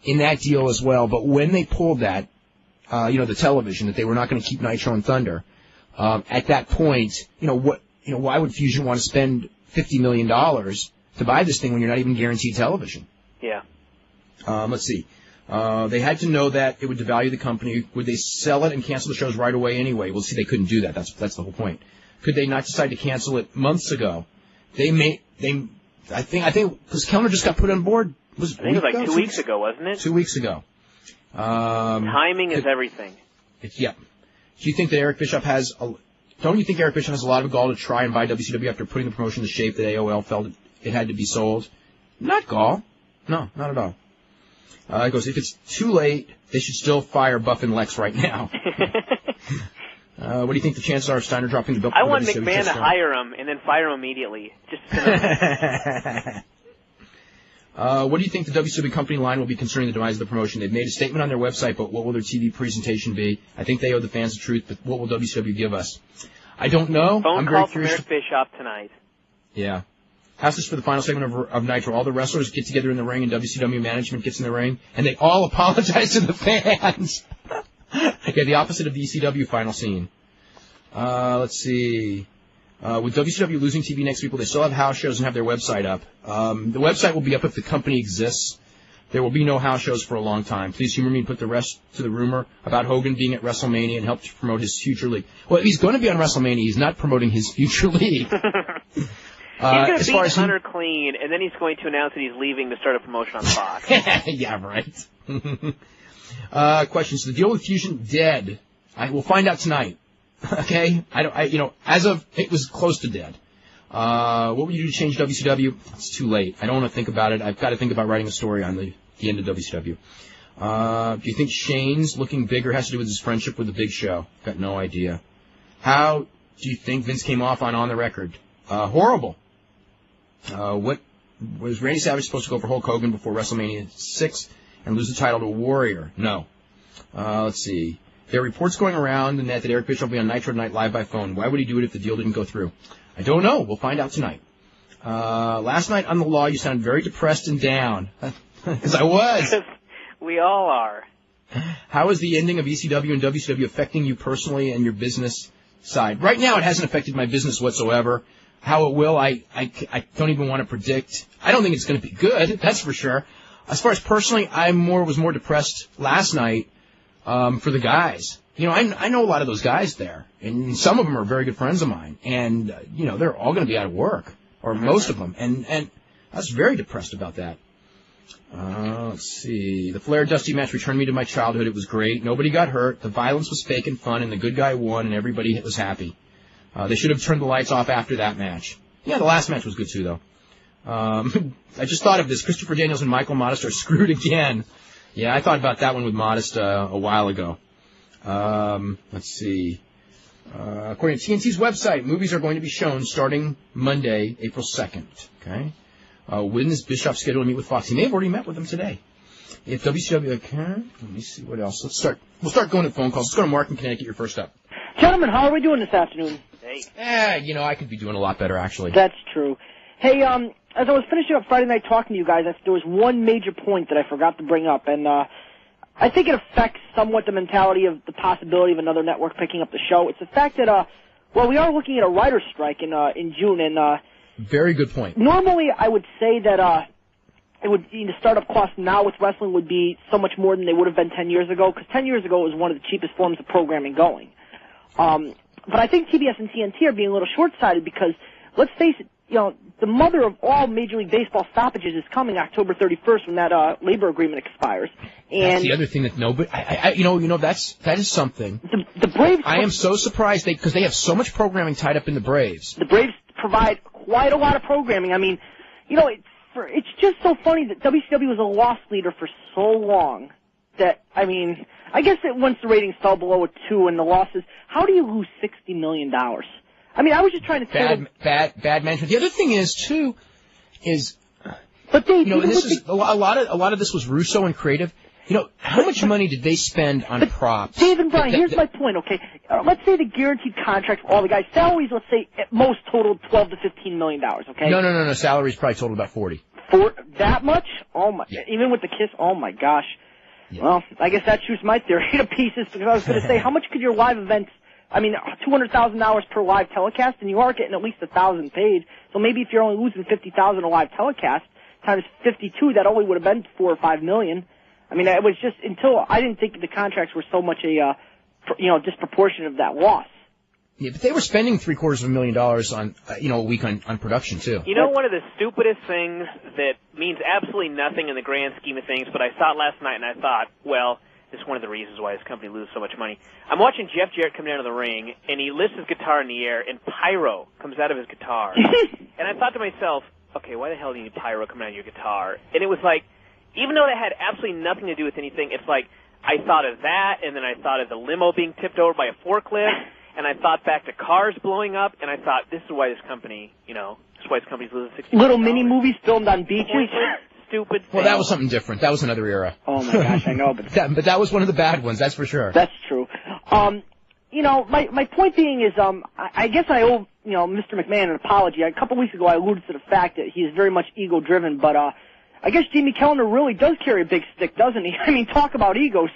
S1: in that deal as well. But when they pulled that, the television, that they were not going to keep Nitro and Thunder, at that point, why would Fusion want to spend $50 million to buy this thing when you're not even guaranteed television?
S2: Yeah.
S1: Let's see. They had to know that it would devalue the company. Would they sell it and cancel the shows right away anyway? Well, see, they couldn't do that. That's the whole point. Could they not decide to cancel it months ago? I think, because Kellner just got put on board.
S2: I think it was like 2 weeks ago, wasn't it?
S1: 2 weeks ago.
S2: Timing is everything.
S1: Yeah. Do you think that Eric Bischoff don't you think Eric Bischoff has a lot of gall to try and buy WCW after putting the promotion to shape that AOL felt it had to be sold? Not gall. No, not at all. It goes, if it's too late, they should still fire Buff and Lex right now. What do you think the chances are of Steiner dropping the belt?
S2: I want McMahon to hire him and then fire him immediately.
S1: What do you think the WCW company line will be concerning the demise of the promotion? They've made a statement on their website, but what will their TV presentation be? I think they owe the fans the truth, but what will WCW give us? I don't know.
S2: Phone call from Eric Bischoff tonight.
S1: Yeah. How's this for the final segment of Nitro? All the wrestlers get together in the ring and WCW management gets in the ring, and they all apologize to the fans. Yeah, the opposite of the ECW final scene. Let's see. With WCW losing TV next week, will they still have house shows and have their website up? The website will be up if the company exists. There will be no house shows for a long time. Please humor me and put the rest to the rumor about Hogan being at WrestleMania and help to promote his future league. Well, if he's going to be on WrestleMania, he's not promoting his future league.
S2: He's going to beat Hunter clean, and then he's going to announce that he's leaving to start a promotion on Fox.
S1: Yeah, right. Questions. The deal with Fusion dead. We'll find out tonight. Okay? As of, it was close to dead. What would you do to change WCW? It's too late. I don't want to think about it. I've got to think about writing a story on the end of WCW. Do you think Shane's looking bigger has to do with his friendship with the Big Show? Got no idea. How do you think Vince came off on the record? Horrible. What was Randy Savage supposed to go for Hulk Hogan before WrestleMania 6 and lose the title to a Warrior? No. Let's see. There are reports going around the net that Eric Bischoff will be on Nitro Tonight live by phone. Why would he do it if the deal didn't go through? I don't know. We'll find out tonight. Last night on The Law, you sounded very depressed and down. Because I was.
S2: We all are.
S1: How is the ending of ECW and WCW affecting you personally and your business side? Right now, it hasn't affected my business whatsoever. How it will, I don't even want to predict. I don't think it's going to be good, that's for sure. As far as personally, I was more depressed last night for the guys. I know a lot of those guys there, and some of them are very good friends of mine, and they're all going to be out of work, or most of them, and I was very depressed about that. Let's see. The Flair Dusty match returned me to my childhood. It was great. Nobody got hurt. The violence was fake and fun, and the good guy won, and everybody was happy. They should have turned the lights off after that match. Yeah, the last match was good too, though. I just thought of this. Christopher Daniels and Michael Modest are screwed again. Yeah, I thought about that one with Modest a while ago. Let's see. According to TNT's website, movies are going to be shown starting Monday, April 2nd. Okay. When is Bischoff scheduled to meet with Fox? He may have already met with them today. If WCW can, let me see what else. We'll start going to phone calls. Let's go to Mark in Connecticut. You're first up.
S3: Gentlemen, how are we doing this afternoon?
S2: Hey.
S1: I could be doing a lot better, actually.
S3: That's true. Hey, as I was finishing up Friday night talking to you guys, there was one major point that I forgot to bring up, and I think it affects somewhat the mentality of the possibility of another network picking up the show. It's the fact that, we are looking at a writer's strike in June, and
S1: very good point.
S3: Normally, I would say that it would the startup costs now with wrestling would be so much more than they would have been 10 years ago, because 10 years ago it was one of the cheapest forms of programming going. But I think TBS and TNT are being a little short-sighted because, let's face it, the mother of all Major League Baseball stoppages is coming October 31st when that labor agreement expires. And
S1: that's the other thing that nobody, that is something.
S3: The Braves.
S1: I am so surprised because they have so much programming tied up in the Braves.
S3: The Braves provide quite a lot of programming. I mean, it's just so funny that WCW was a loss leader for so long that, I mean, I guess that once the ratings fell below a 2 and the losses, how do you lose $60 million? I mean, I was just trying to say
S1: bad management. The other thing is too,
S3: but Dave,
S1: and this is a lot of this was Russo and creative. How much money did they spend on props?
S3: Dave and Brian, here's my point. Okay, let's say the guaranteed contract for all the guys' salaries, let's say at most totaled $12 to $15 million. Okay.
S1: No. Salaries probably totaled about 40.
S3: For that much? Oh my!
S1: Yeah.
S3: Even with the kiss? Oh my gosh. Yeah. Well, I guess that shoots my theory to pieces because I was going to say, how much could your live events? I mean, $200,000 per live telecast, and you are getting at least 1,000 paid. So maybe if you're only losing 50,000 a live telecast times 52, that only would have been $4 or $5 million. I mean, it was just until I didn't think the contracts were so much a disproportionate of that loss.
S1: Yeah, but they were spending $750,000 on a week on production too.
S2: One of the stupidest things that means absolutely nothing in the grand scheme of things, but I saw it last night and I thought, well, this is one of the reasons why this company loses so much money. I'm watching Jeff Jarrett come down to the ring, and he lifts his guitar in the air, and pyro comes out of his guitar. And I thought to myself, okay, why the hell do you need pyro coming out of your guitar? And it was like, even though that had absolutely nothing to do with anything, it's like I thought of that, and then I thought of the limo being tipped over by a forklift, and I thought back to cars blowing up, and I thought, this is why this company, this is why this company's losing $60 million.
S3: Little mini movies filmed on beaches.
S2: Stupid thing.
S1: Well, that was something different. That was another era.
S3: Oh my gosh, I know, but
S1: that was one of the bad ones. That's for sure.
S3: That's true. My point being is, I guess I owe Mr. McMahon an apology. A couple weeks ago, I alluded to the fact that he is very much ego-driven, but I guess Jamie Kellner really does carry a big stick, doesn't he? I mean, talk about egos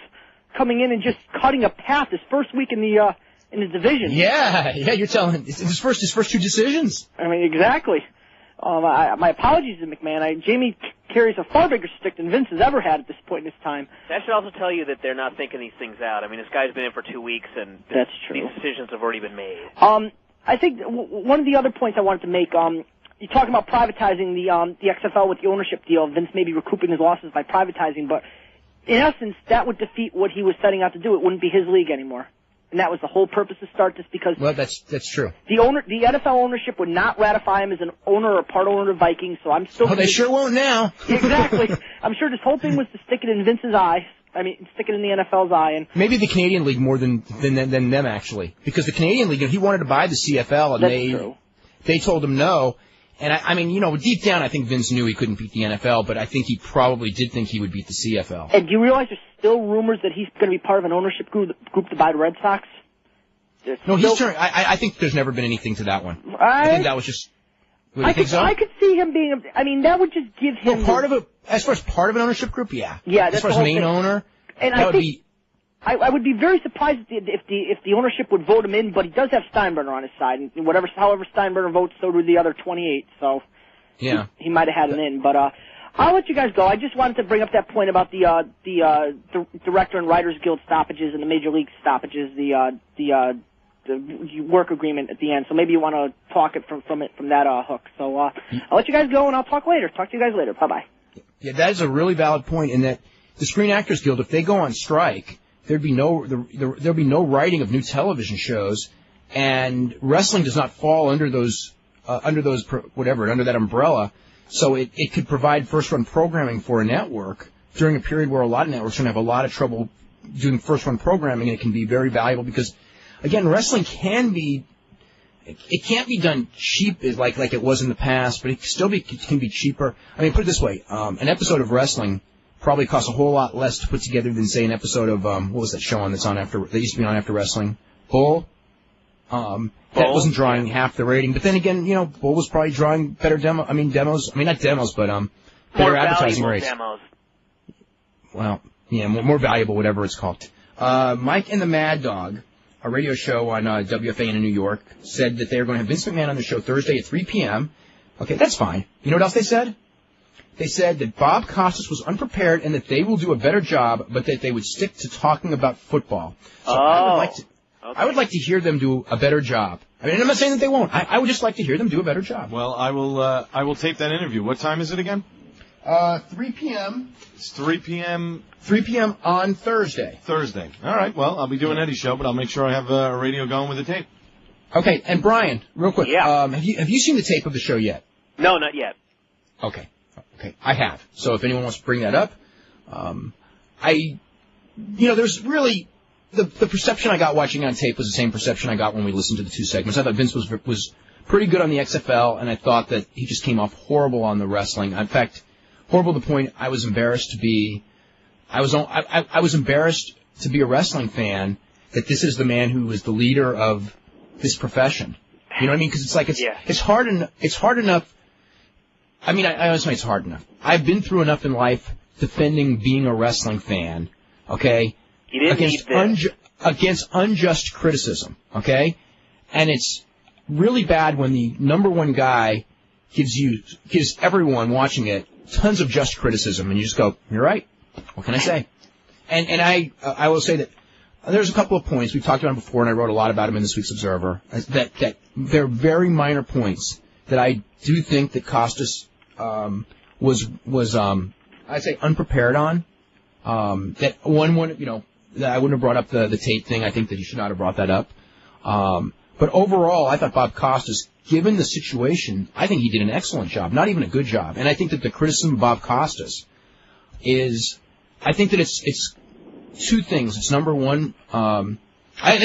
S3: coming in and just cutting a path his first week in the division.
S1: Yeah, you're telling his first 2 decisions.
S3: I mean, exactly. My apologies to McMahon. Jamie carries a far bigger stick than Vince has ever had at this point in his time.
S2: That should also tell you that they're not thinking these things out. I mean, this guy's been in for 2 weeks, and
S3: that's true.
S2: These decisions have already been made.
S3: I think one of the other points I wanted to make, you're talking about privatizing the XFL with the ownership deal. Vince may be recouping his losses by privatizing, but in essence, that would defeat what he was setting out to do. It wouldn't be his league anymore. And that was the whole purpose to start this because...
S1: Well, that's true.
S3: The NFL ownership would not ratify him as an owner or part owner of Vikings, so I'm still...
S1: Oh, they sure won't now.
S3: Exactly. I'm sure this whole thing was to stick it in Vince's eye. I mean, stick it in the NFL's eye. And
S1: maybe the Canadian League more than them, actually. Because the Canadian League, he wanted to buy the CFL, and they told him no. And, I mean, deep down, I think Vince knew he couldn't beat the NFL, but I think he probably did think he would beat the CFL.
S3: And do you realize there's still rumors that he's going to be part of an ownership group to buy the Red Sox?
S1: No, he's turned. I think there's never been anything to that one. I think that was just.
S3: I could see him being. I mean, that would just give him
S1: as far as part of an ownership group. Yeah.
S3: Yeah.
S1: As far as main owner,
S3: and that would be. I would be very surprised if the ownership would vote him in, but he does have Steinbrenner on his side, and however Steinbrenner votes, so do the other 28. So
S1: yeah,
S3: he might have had him in, but I'll let you guys go. I just wanted to bring up that point about the Director and Writers Guild stoppages and the Major League stoppages, the work agreement at the end. So maybe you want to talk it from that hook. So I'll let you guys go, and I'll talk later. Talk to you guys later. Bye bye.
S1: Yeah, that is a really valid point. In that the Screen Actors Guild, if they go on strike, there'd be no writing of new television shows, and wrestling does not fall under that umbrella. So it could provide first-run programming for a network during a period where a lot of networks are going to have a lot of trouble doing first-run programming, and it can be very valuable because, again, wrestling can be it can't be done cheap like it was in the past, but it can be cheaper. I mean, put it this way: an episode of wrestling probably costs a whole lot less to put together than, say, an episode of what was that show that used to be on after wrestling? Bull. That wasn't drawing half the rating, but then again, Bull was probably drawing better not demos, but better advertising rates.
S2: Demos.
S1: Well, yeah, more valuable, whatever it's called. Mike and the Mad Dog, a radio show on WFAN in New York, said that they were going to have Vince McMahon on the show Thursday at 3 p.m. Okay, that's fine. You know what else they said? They said that Bob Costas was unprepared and that they will do a better job, but that they would stick to talking about football. So I would like to hear them do a better job. I mean, I'm not saying that they won't. I would just like to hear them do a better job.
S4: Well, I will tape that interview. What time is it again?
S1: 3 p.m.
S4: It's 3 p.m.
S1: 3 p.m. on Thursday.
S4: Thursday. All right. Well, I'll be doing Eddie's show, but I'll make sure I have a radio going with the tape.
S1: Okay. And Brian, real quick.
S2: Yeah.
S1: Have you seen the tape of the show yet?
S2: No, not yet.
S1: Okay. I have. So if anyone wants to bring that up, there's really the perception I got watching on tape was the same perception I got when we listened to the two segments. I thought Vince was pretty good on the XFL, and I thought that he just came off horrible on the wrestling. In fact, horrible to the point I was embarrassed to be. I was embarrassed to be a wrestling fan that this is the man who is the leader of this profession. You know what I mean? Because it's like it's hard enough. I mean, I always say it's hard enough. I've been through enough in life defending being a wrestling fan. Okay.
S2: You didn't need this.
S1: Against unjust criticism. Okay. And it's really bad when the number one guy gives everyone watching it tons of just criticism, and you just go, "You're right. What can I say?" And I will say that there's a couple of points we've talked about them before, and I wrote a lot about them in this week's Observer. That they're very minor points that I do think that Costas was I'd say unprepared on. That that I wouldn't have brought up the tape thing. I think that he should not have brought that up. But overall, I thought Bob Costas, given the situation, I think he did an excellent job, not even a good job. And I think that the criticism of Bob Costas is, I think that it's two things. It's number one, I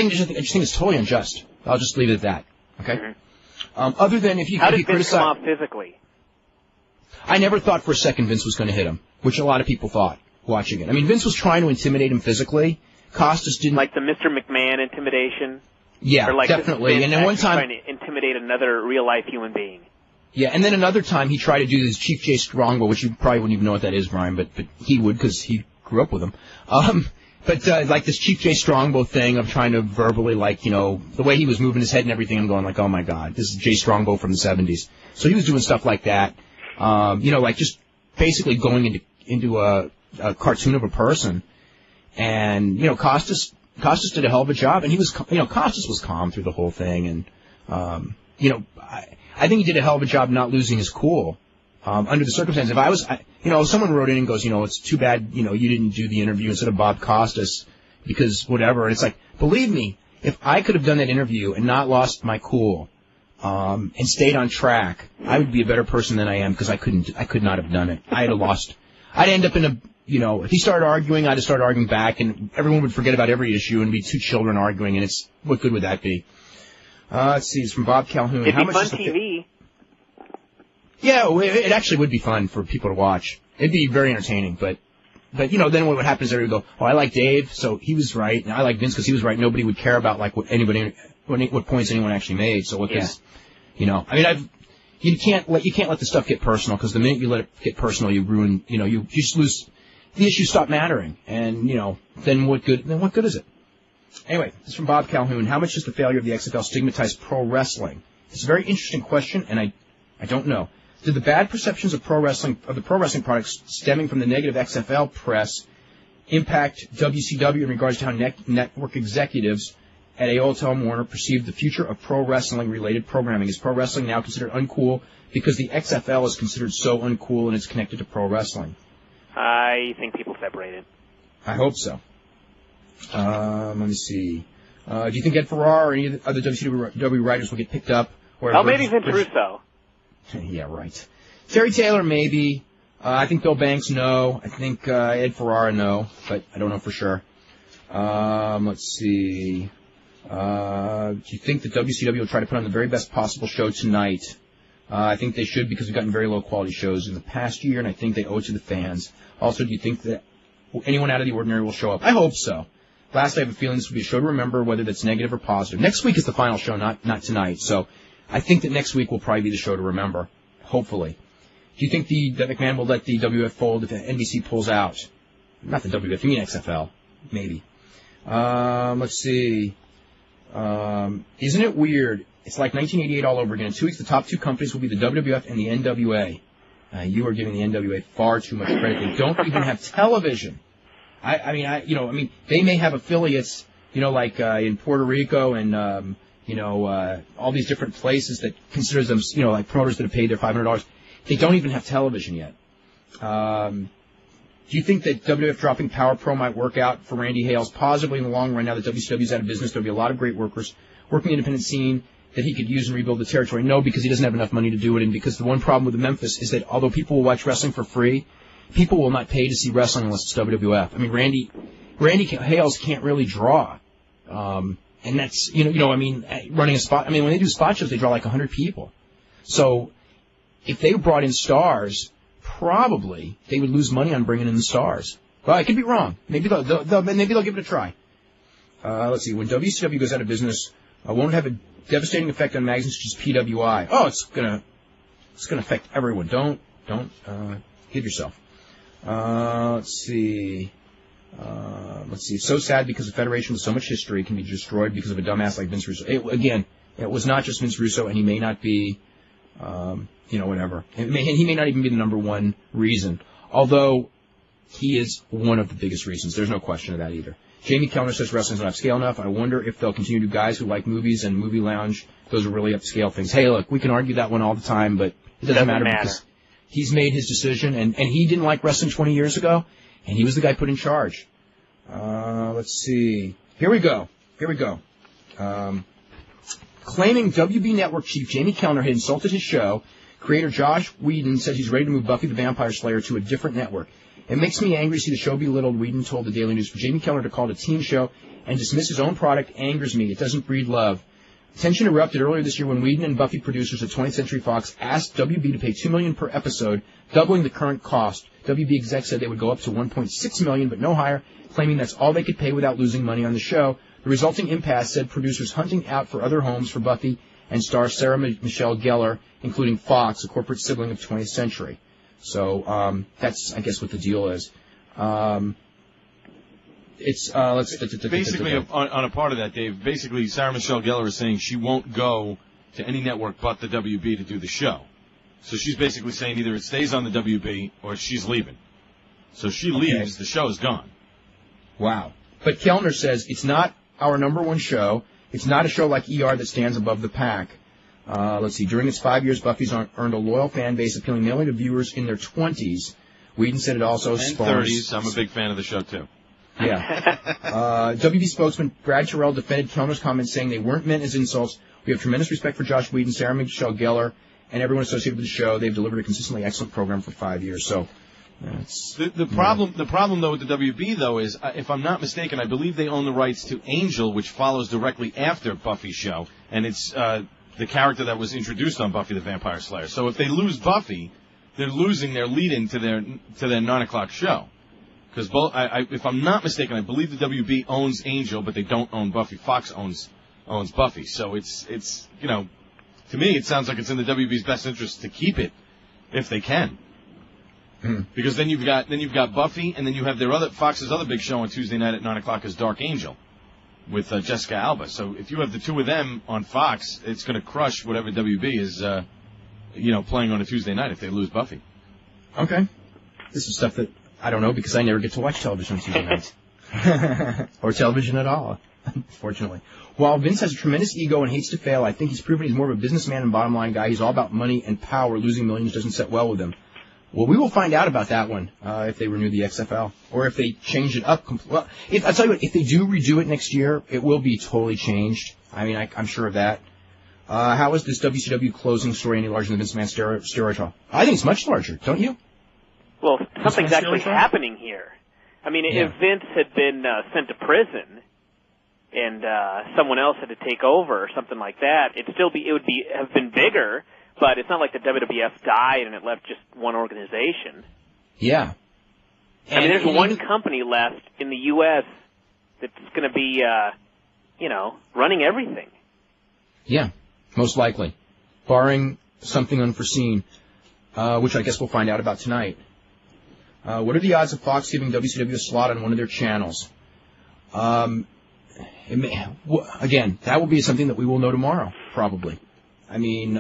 S1: just think it's totally unjust. I'll just leave it at that. Okay. Mm-hmm. Other than if you
S2: Vince come off physically?
S1: I never thought for a second Vince was going to hit him, which a lot of people thought watching it. I mean, Vince was trying to intimidate him physically. Costas didn't.
S2: Like the Mr. McMahon intimidation?
S1: Yeah,
S2: or like
S1: definitely. And then one time,
S2: trying to intimidate another real-life human being.
S1: Yeah, and then another time he tried to do this Chief Jay Strongbow, which you probably wouldn't even know what that is, Brian, but he would because he grew up with him. But like this Chief Jay Strongbow thing of trying to verbally, the way he was moving his head and everything, I'm going like, oh my God, this is Jay Strongbow from the 70s. So he was doing stuff like that. Like just basically going into a cartoon of a person. And, Costas did a hell of a job, and he was, Costas was calm through the whole thing, and, I think he did a hell of a job not losing his cool, under the circumstances. If I was, someone wrote in and goes, it's too bad, you didn't do the interview instead of Bob Costas, because whatever, and it's like, believe me, if I could have done that interview and not lost my cool, and stayed on track, I would be a better person than I am, because I could not have done it. I'd end up in a, if he started arguing, I'd have started arguing back, and everyone would forget about every issue, and be two children arguing, and what good would that be? Let's see, it's from Bob Calhoun.
S2: It'd be fun TV.
S1: Yeah, it actually would be fun for people to watch. It'd be very entertaining, but then what would happen is everybody would go, oh, I like Dave, so he was right, and I like Vince because he was right. Nobody would care about what points anyone actually made. So you can't let the stuff get personal, because the minute you let it get personal, you ruin, you just lose. The issues stop mattering, and, then what good is it? Anyway, this is from Bob Calhoun. How much does the failure of the XFL stigmatize pro wrestling? It's a very interesting question, and I don't know. Did the bad perceptions of the pro wrestling products stemming from the negative XFL press impact WCW in regards to how network executives at AOL Time Warner perceive the future of pro wrestling related programming? Is pro wrestling now considered uncool because the XFL is considered so uncool and it's connected to pro wrestling?
S2: I think people separate it.
S1: I hope so. Let me see. Do you think Ed Ferrara or any of the other WCW writers will get picked up?
S2: Or maybe Vince Russo.
S1: Yeah, right. Terry Taylor, maybe. I think Bill Banks, no. I think Ed Ferrara, no. But I don't know for sure. Let's see. Do you think that WCW will try to put on the very best possible show tonight? I think they should because we've gotten very low-quality shows in the past year, and I think they owe it to the fans. Also, do you think that anyone out of the ordinary will show up? I hope so. Last, I have a feeling this will be a show to remember, whether that's negative or positive. Next week is the final show, not tonight. So I think that next week will probably be the show to remember, hopefully. Do you think that McMahon will let the WF fold if the NBC pulls out? Not the WF, you mean XFL. Maybe. Let's see. Isn't it weird? It's like 1988 all over again. In 2 weeks, the top two companies will be the WWF and the NWA. You are giving the NWA far too much credit. They don't even have television. I mean, they may have affiliates, like in Puerto Rico and all these different places that consider them, like promoters that have paid their $500. They don't even have television yet. Do you think that WWF dropping Power Pro might work out for Randy Hales positively in the long run? Now that WCW's out of business, there'll be a lot of great workers working the independent scene that he could use and rebuild the territory. No, because he doesn't have enough money to do it, and because the one problem with the Memphis is that although people will watch wrestling for free, people will not pay to see wrestling unless it's WWF. I mean, Randy Hales can't really draw, and that's running a spot. I mean, when they do spot shows, they draw like 100 people. So if they brought in stars, probably they would lose money on bringing in the stars. Well, I could be wrong. Maybe they'll give it a try. Let's see. When WCW goes out of business, won't have a devastating effect on magazines such as PWI. Oh, it's gonna affect everyone. Don't kid yourself. Let's see. It's so sad because a federation with so much history can be destroyed because of a dumbass like Vince Russo. It was not just Vince Russo, and he may not be, whatever. He may not even be the number one reason, although he is one of the biggest reasons. There's no question of that either. Jamie Kellner says wrestling's not upscale enough. I wonder if they'll continue to do guys who like movies and movie lounge. Those are really upscale things. Hey, look, we can argue that one all the time, but it doesn't matter because he's made his decision, and he didn't like wrestling 20 years ago, and he was the guy put in charge. Let's see. Here we go. Claiming WB Network chief Jamie Kellner had insulted his show, creator Josh Whedon says he's ready to move Buffy the Vampire Slayer to a different network. It makes me angry to see the show belittled, Whedon told the Daily News. For Jamie Kellner to call it a teen show and dismiss his own product angers me. It doesn't breed love. Tension erupted earlier this year when Whedon and Buffy producers at 20th Century Fox asked WB to pay $2 million per episode, doubling the current cost. WB execs said they would go up to $1.6 million, but no higher, claiming that's all they could pay without losing money on the show. The resulting impasse said producers hunting out for other homes for Buffy and star Sarah Michelle Gellar, including Fox, a corporate sibling of 20th Century. So that's, I guess, what the deal is.
S4: Basically, on a part of that, Dave, basically Sarah Michelle Gellar is saying she won't go to any network but the WB to do the show. So she's basically saying either it stays on the WB or she's leaving. So she leaves, the show is gone.
S1: Wow. But Kellner says it's not our number one show. It's not a show like ER that stands above the pack. Let's see. During its 5 years, Buffy's earned a loyal fan base, appealing mainly to viewers in their 20s. Whedon said it also
S4: and 30s. I'm a big fan of the show, too.
S1: Yeah. WB spokesman Brad Terrell defended Kellner's comments, saying they weren't meant as insults. We have tremendous respect for Josh Whedon, Sarah Michelle Gellar, and everyone associated with the show. They've delivered a consistently excellent program for 5 years. So,
S4: the problem though with the WB though is, if I'm not mistaken, I believe they own the rights to Angel, which follows directly after Buffy's show, and it's the character that was introduced on Buffy the Vampire Slayer. So if they lose Buffy, they're losing their lead-in to their 9:00 show. Because if I'm not mistaken, I believe the WB owns Angel, but they don't own Buffy. Fox owns Buffy. So it's to me it sounds like it's in the WB's best interest to keep it if they can. Because then you've got Buffy, and then you have Fox's other big show on Tuesday night at 9:00 is Dark Angel with Jessica Alba. So if you have the two of them on Fox, it's going to crush whatever WB is playing on a Tuesday night if they lose Buffy.
S1: Okay, this is stuff that I don't know because I never get to watch television on Tuesday nights or television at all, unfortunately. While Vince has a tremendous ego and hates to fail, I think he's proven he's more of a businessman and bottom line guy. He's all about money and power. Losing millions doesn't set well with him. Well, we will find out about that one if they renew the XFL or if they change it up. Well, I'll tell you what, if they do redo it next year, it will be totally changed. I mean, I'm sure of that. How is this WCW closing story any larger than Vince McMahon's steroid trial? I think it's much larger, don't you?
S2: Well, something's actually happening here. I mean, if Vince had been sent to prison, and someone else had to take over or something like that, it would have been bigger, but it's not like the WWF died and it left just one organization.
S1: Yeah.
S2: I mean, there's one company left in the U.S. that's going to be, running everything.
S1: Yeah, most likely, barring something unforeseen, which I guess we'll find out about tonight. What are the odds of Fox giving WCW a slot on one of their channels? Again, that will be something that we will know tomorrow, probably. I mean,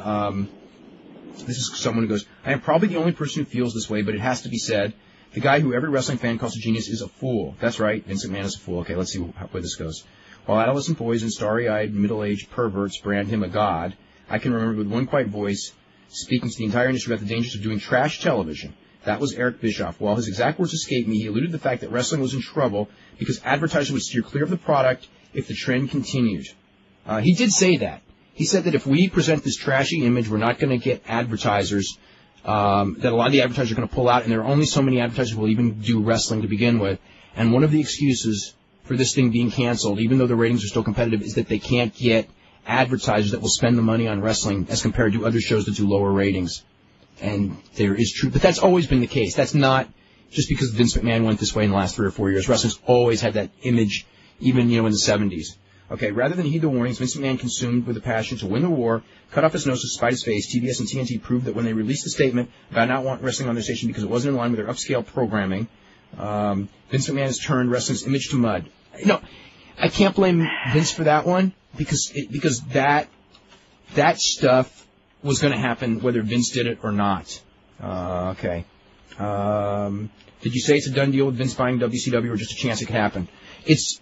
S1: this is someone who goes, I am probably the only person who feels this way, but it has to be said. The guy who every wrestling fan calls a genius is a fool. That's right, Vince McMahon is a fool. Okay, let's see where this goes. While adolescent boys and starry-eyed middle-aged perverts brand him a god, I can remember with one quiet voice speaking to the entire industry about the dangers of doing trash television. That was Eric Bischoff. While his exact words escaped me, he alluded to the fact that wrestling was in trouble because advertisers would steer clear of the product if the trend continued. He did say that. He said that if we present this trashy image, we're not going to get advertisers, that a lot of the advertisers are going to pull out, and there are only so many advertisers who will even do wrestling to begin with. And one of the excuses for this thing being canceled, even though the ratings are still competitive, is that they can't get advertisers that will spend the money on wrestling as compared to other shows that do lower ratings. And there is truth. But that's always been the case. That's not just because Vince McMahon went this way in the last 3 or 4 years. Wrestling's always had that image, even, in the 70s. Okay, rather than heed the warnings, Vince McMahon, consumed with a passion to win the war, cut off his nose to spite his face. TBS and TNT proved that when they released a statement about not wanting wrestling on their station because it wasn't in line with their upscale programming, Vince McMahon has turned wrestling's image to mud. I can't blame Vince for that one because that stuff was going to happen whether Vince did it or not. Okay. Did you say it's a done deal with Vince buying WCW or just a chance it could happen? It's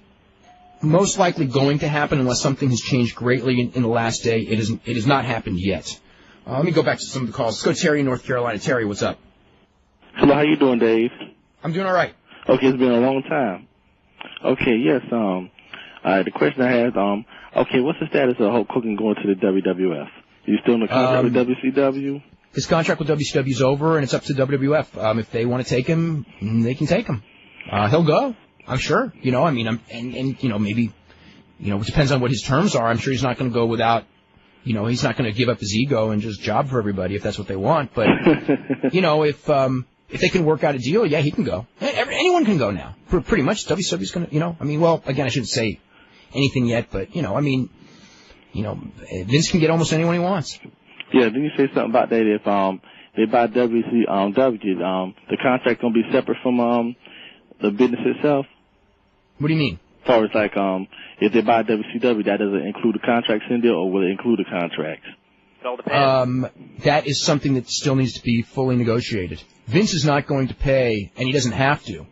S1: most likely going to happen unless something has changed greatly in the last day. It has not happened yet. Let me go back to some of the calls. Let's go to Terry in North Carolina. Terry, what's up?
S5: Hello, how you doing, Dave?
S1: I'm doing all right.
S5: Okay, it's been a long time. Okay, yes, the question I had, okay, what's the status of Hulk Hogan going to the WWF? You still in the contract with WCW?
S1: His contract with WCW is over, and it's up to WWF. If they want to take him, they can take him. He'll go, I'm sure. Maybe, it depends on what his terms are. I'm sure he's not going to go without, he's not going to give up his ego and just job for everybody if that's what they want. But, if they can work out a deal, yeah, he can go. Anyone can go now. Pretty much, WCW's going to, again, I shouldn't say anything yet, but, Vince can get almost anyone he wants.
S5: Yeah, didn't you say something about that? If they buy WCW, the contract going to be separate from the business itself?
S1: What do you mean?
S5: As far as if they buy WCW, that doesn't include the contracts in there, or will it include the contracts?
S2: It all depends.
S1: That is something that still needs to be fully negotiated. Vince is not going to pay, and he doesn't have to,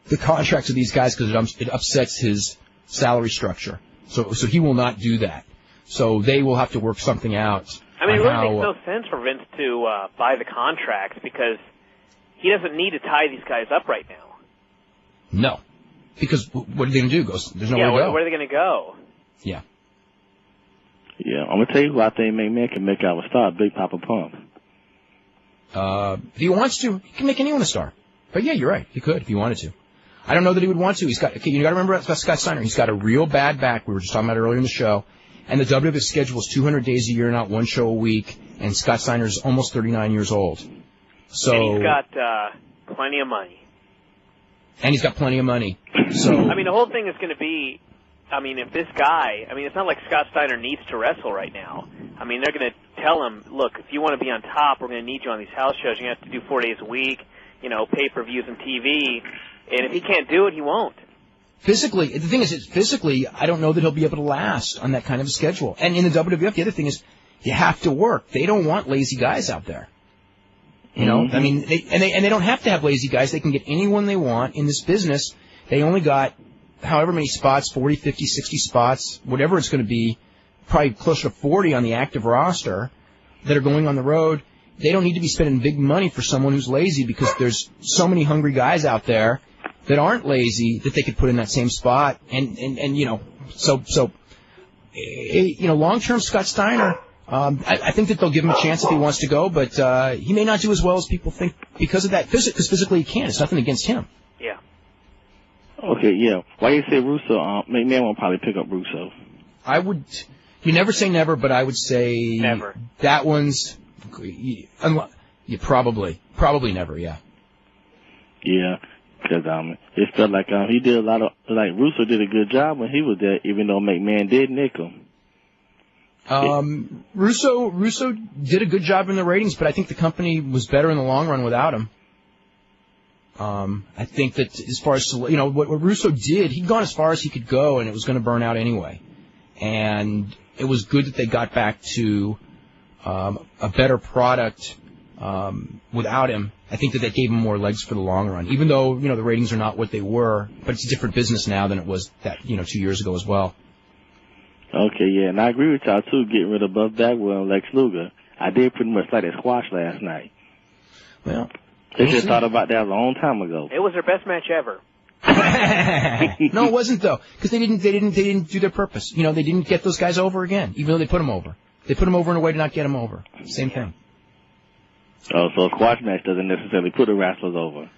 S1: the contracts of these guys because it upsets his salary structure. So he will not do that. So they will have to work something out.
S2: I mean, it really makes no sense for Vince to buy the contracts because he doesn't need to tie these guys up right now.
S1: No. Because what are they going to do? There's nowhere to go.
S2: Where are they going to go?
S1: Yeah.
S5: Yeah, I'm going to tell you who I think McMahon can make out a star, Big Papa Pump.
S1: If he wants to, he can make anyone a star. But yeah, you're right. He could if he wanted to. I don't know that he would want to. You got to remember about Scott Steiner. He's got a real bad back. We were just talking about it earlier in the show. And the WWF schedule is 200 days a year, not one show a week. And Scott Steiner's almost 39 years old. So.
S2: And he's got plenty of money.
S1: And he's got plenty of money. So.
S2: I mean, the whole thing is going to be. If this guy, it's not like Scott Steiner needs to wrestle right now. They're going to tell him, look, if you want to be on top, we're going to need you on these house shows. You're going to have to do 4 days a week, pay-per-views and TV. And if he can't do it, he won't.
S1: Physically, the thing is, physically, I don't know that he'll be able to last on that kind of a schedule. And in the WWF, the other thing is, you have to work. They don't want lazy guys out there. They don't have to have lazy guys. They can get anyone they want in this business. They only got however many spots, 40, 50, 60 spots, whatever it's going to be, probably closer to 40 on the active roster that are going on the road. They don't need to be spending big money for someone who's lazy because there's so many hungry guys out there that aren't lazy that they could put in that same spot. Long-term Scott Steiner, I think that they'll give him a chance if he wants to go, but he may not do as well as people think because of that. Because physically he can't. It's nothing against him.
S2: Yeah.
S5: Okay, yeah. Why you say Russo? McMahon will probably pick up Russo.
S1: I would. You never say never, but I would say
S2: Never.
S1: That one's. Probably never. Yeah.
S5: Yeah, because it felt like he did a lot of Russo did a good job when he was there, even though McMahon did nick him.
S1: Russo did a good job in the ratings, but I think the company was better in the long run without him. I think that as far as, what Russo did, he'd gone as far as he could go, and it was going to burn out anyway. And it was good that they got back to a better product without him. I think that gave him more legs for the long run, even though, the ratings are not what they were, but it's a different business now than it was 2 years ago as well.
S5: Okay, yeah, and I agree with y'all, too, getting rid of Buff Bagwell and Lex Luger. I did pretty much like that squash last night.
S1: Well,
S5: they should have thought about that a long time ago.
S2: It was their best match ever.
S1: No, it wasn't, though, because they didn't do their purpose. They didn't get those guys over again, even though they put them over. They put them over in a way to not get them over. Same thing.
S5: Oh, so a squash match doesn't necessarily put the wrestlers over.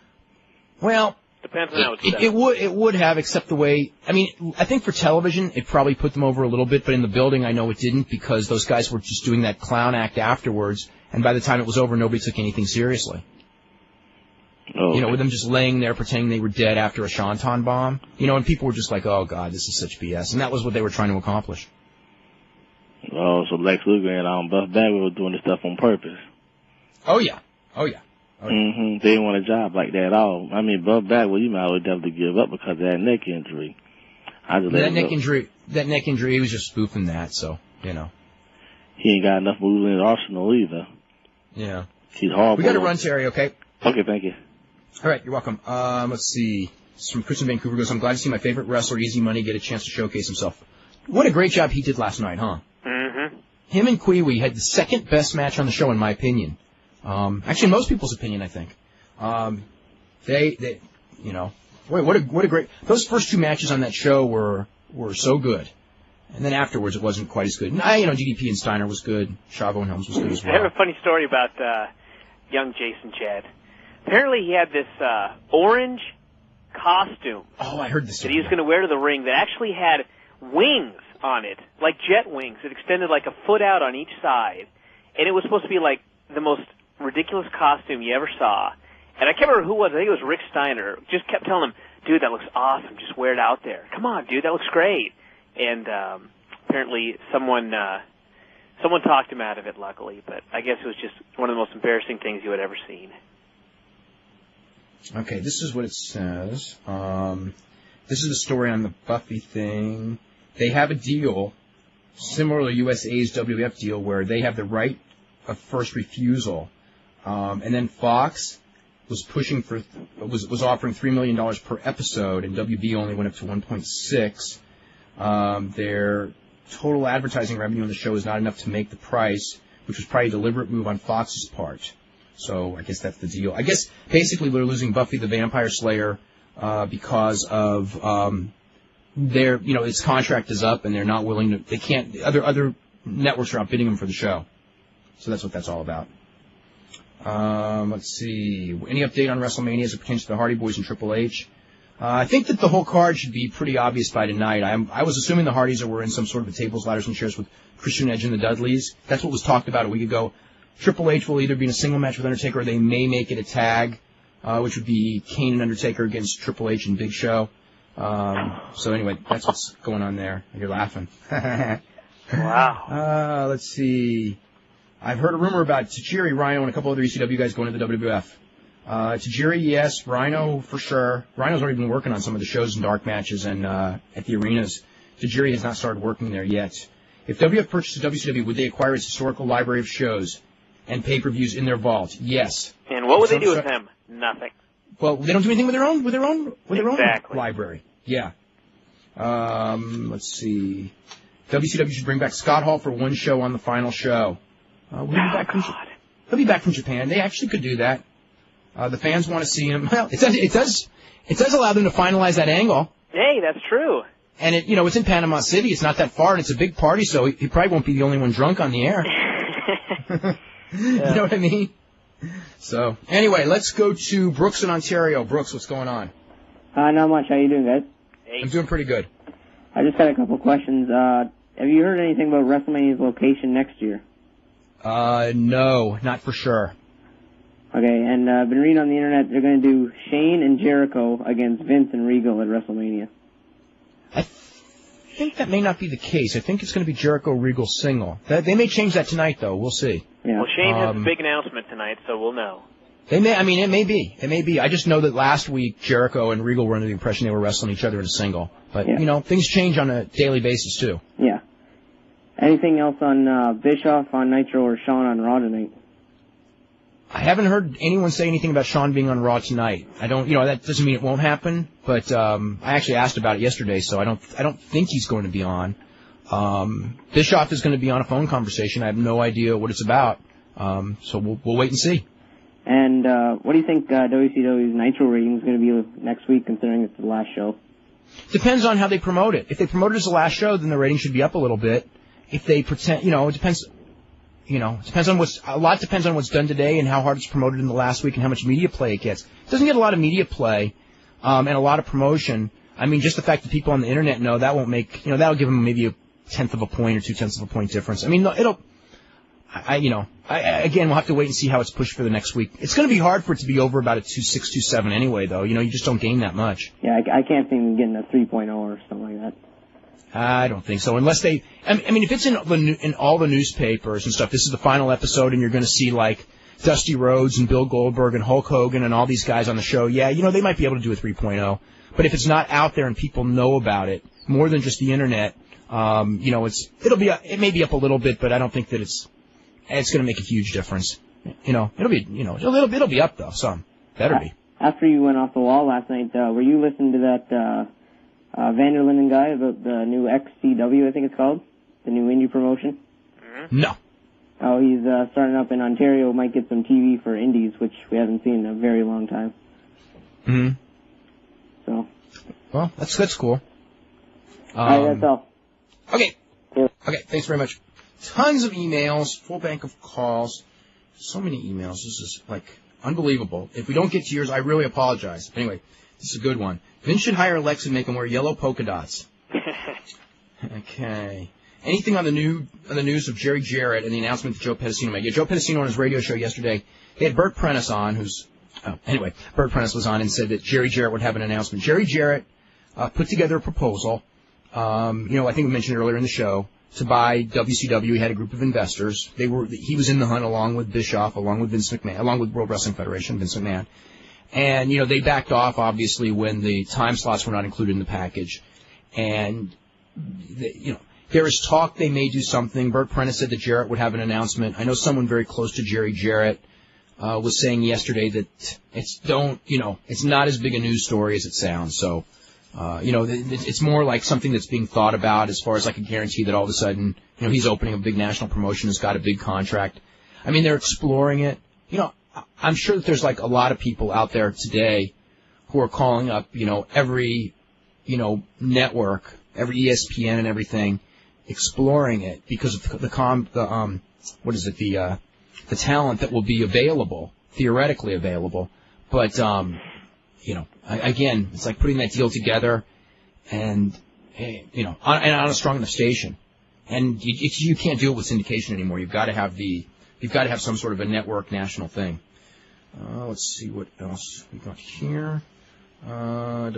S1: Well,
S2: depends on how it's done.
S1: It would have, except the way. I mean, I think for television it probably put them over a little bit, but in the building I know it didn't, because those guys were just doing that clown act afterwards, and by the time it was over, nobody took anything seriously.
S5: Oh, okay.
S1: With them just laying there pretending they were dead after a Shanton bomb. And people were just like, "Oh God, this is such BS," and that was what they were trying to accomplish.
S5: Oh, so Lex Luger and Buff Bagwell were doing this stuff on purpose.
S1: Oh yeah.
S5: Mm-hmm. They didn't want a job like that at all. I mean, Buff Bagwell, you might as well definitely give up because of that neck injury. That neck injury, he was just spoofing that, so, He ain't got enough moves in his arsenal either.
S1: Yeah.
S5: He's horrible.
S1: We got to run, Terry, okay?
S5: Okay, thank you.
S1: All right, you're welcome. Let's see. This is from Chris in Vancouver. Goes, I'm glad to see my favorite wrestler, Easy Money, get a chance to showcase himself. What a great job he did last night, huh?
S2: Mm-hmm.
S1: Him and Kiwi had the second best match on the show, in my opinion. Actually, most people's opinion, I think. Boy, what a great, those first two matches on that show were so good. And then afterwards, it wasn't quite as good. And GDP and Steiner was good. Chavo and Helms was good as well.
S2: I have a funny story about, young Jason Chad. Apparently he had this, orange costume.
S1: Oh, I heard this.
S2: That he was going to wear to the ring that actually had wings on it, like jet wings. It extended like a foot out on each side. And it was supposed to be like the most ridiculous costume you ever saw. And I can't remember who it was. I think it was Rick Steiner. Just kept telling him, dude, that looks awesome. Just wear it out there. Come on, dude, that looks great. And apparently someone talked him out of it, luckily. But I guess it was just one of the most embarrassing things you had ever seen.
S1: Okay, this is what it says. This is the story on the Buffy thing. They have a deal, similar to USA's WWF deal, where they have the right of first refusal. And then Fox was was offering $3 million per episode, and WB only went up to 1.6. Their total advertising revenue on the show is not enough to make the price, which was probably a deliberate move on Fox's part. So I guess that's the deal. I guess basically they're losing Buffy the Vampire Slayer because of its contract is up, and they're not willing to. They can't. Other networks are outbidding them for the show. So that's what that's all about. Let's see. Any update on WrestleMania as it pertains to the Hardy Boys and Triple H? I think that the whole card should be pretty obvious by tonight. I was assuming the Hardys were in some sort of a tables, ladders, and chairs with Christian Edge and the Dudleys. That's what was talked about a week ago. Triple H will either be in a single match with Undertaker, or they may make it a tag, which would be Kane and Undertaker against Triple H and Big Show. So anyway, that's what's going on there. You're laughing.
S2: Wow.
S1: Let's see. I've heard a rumor about Tajiri, Rhino, and a couple other ECW guys going to the WWF. Tajiri, yes. Rhino, for sure. Rhino's already been working on some of the shows and dark matches and at the arenas. Tajiri has not started working there yet. If WWF purchased WCW, would they acquire its historical library of shows and pay-per-views in their vault? Yes.
S2: And what would they do with them? Nothing.
S1: Well, they don't do anything with their own
S2: Exactly.
S1: library. Yeah. Let's see. WCW should bring back Scott Hall for one show on the final show. He'll be back from Japan. They actually could do that. The fans want to see him. Well, it does allow them to finalize that angle.
S2: Hey, that's true.
S1: And it's in Panama City. It's not that far, and it's a big party, so he probably won't be the only one drunk on the air. You know what I mean? So, anyway, let's go to Brooks in Ontario. Brooks, what's going on?
S6: Not much. How you doing, guys?
S2: Hey.
S1: I'm doing pretty good.
S6: I just had a couple questions. Have you heard anything about WrestleMania's location next year?
S1: No, not for sure.
S6: Okay, and I've been reading on the internet they're going to do Shane and Jericho against Vince and Regal at WrestleMania.
S1: I think that may not be the case. I think it's going to be Jericho Regal single. They may change that tonight, though. We'll see.
S6: Yeah.
S2: Well, Shane has a big announcement tonight, so we'll know.
S1: They may. I mean, it may be. It may be. I just know that last week Jericho and Regal were under the impression they were wrestling each other in a single. But
S6: yeah.
S1: You know, things change on a daily basis too.
S6: Yeah. Anything else on Bischoff on Nitro or Shawn on Raw tonight?
S1: I haven't heard anyone say anything about Shawn being on Raw tonight. I don't. You know, that doesn't mean it won't happen. But I actually asked about it yesterday, so I don't think he's going to be on. Bischoff is going to be on a phone conversation. I have no idea what it's about. So we'll wait and see.
S6: And what do you think WCW's Nitro rating is going to be next week, considering it's the last show?
S1: Depends on how they promote it. If they promote it as the last show, then the rating should be up a little bit. If they pretend, it depends. It depends on a lot depends on what's done today and how hard it's promoted in the last week and how much media play it gets. It doesn't get a lot of media play and a lot of promotion. I mean, just the fact that people on the internet know that won't make that'll give them maybe 1/10 of a point or 2/10 of a point difference. I mean, again, we'll have to wait and see how it's pushed for the next week. It's going to be hard for it to be over about a 2.6, 2.7 anyway, though. You just don't gain that much.
S6: Yeah, I can't see them getting a 3.0 or something like that.
S1: I don't think so, unless they. I mean, if it's in all the newspapers and stuff, this is the final episode, and you're going to see like Dusty Rhodes and Bill Goldberg and Hulk Hogan and all these guys on the show. Yeah, they might be able to do a 3.0. But if it's not out there and people know about it more than just the internet, it may be up a little bit, but I don't think that it's going to make a huge difference. It'll be up though. Some better be.
S6: After you went off the wall last night, were you listening to that Vander Linden guy about the new XCW, I think it's called, the new indie promotion?
S2: Mm-hmm.
S1: No.
S6: Oh, he's starting up in Ontario. Might get some TV for indies, which we haven't seen in a very long time.
S1: Hmm.
S6: So.
S1: Well, that's cool.
S6: All right, that's all.
S1: Okay.
S6: Cool.
S1: Okay. Thanks very much. Tons of emails, full bank of calls. So many emails. This is unbelievable. If we don't get to yours, I really apologize. Anyway, this is a good one. Vince should hire Alexa and make him wear yellow polka dots. Okay. Anything on the news of Jerry Jarrett and the announcement that Joe Pedicino made? Yeah, Joe Pedicino on his radio show yesterday, they had Bert Prentice on, Bert Prentice was on and said that Jerry Jarrett would have an announcement. Jerry Jarrett put together a proposal, I think we mentioned earlier in the show, to buy WCW. He had a group of investors. He was in the hunt along with Bischoff, along with Vince McMahon, along with World Wrestling Federation, Vince McMahon. And, they backed off, obviously, when the time slots were not included in the package. And, there is talk they may do something. Bert Prentice said that Jarrett would have an announcement. I know someone very close to Jerry Jarrett was saying yesterday that it's not as big a news story as it sounds. So, it's more like something that's being thought about as far as like a guarantee that all of a sudden, he's opening a big national promotion, has got a big contract. I mean, they're exploring it. I'm sure that there's like a lot of people out there today who are calling up, every, network, every ESPN and everything, exploring it because of the talent that will be available, theoretically available. But, again, it's like putting that deal together and, on a strong enough station. And you can't do it with syndication anymore. You've got to have some sort of a network national thing. Let's see what else we got here. Do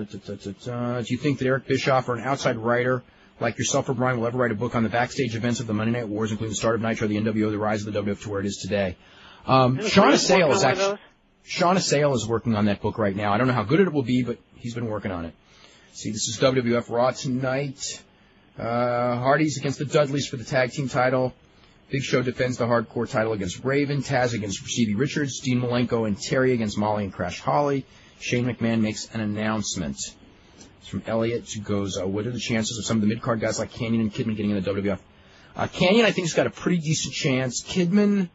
S1: you think that Eric Bischoff or an outside writer like yourself or Brian will ever write a book on the backstage events of the Monday Night Wars, including the start of Nitro, the NWO, the rise of the WWF to where it is today? Sean Assail is working on that book right now. I don't know how good it will be, but he's been working on it. See, this is WWF Raw tonight. Hardys against the Dudleys for the tag team title. Big Show defends the hardcore title against Raven. Taz against Stevie Richards. Dean Malenko and Terry against Molly and Crash Holly. Shane McMahon makes an announcement. It's from Elliot to Goza. What are the chances of some of the mid-card guys like Kanyon and Kidman getting in the WWF? Kanyon, I think, has got a pretty decent chance. Kidman,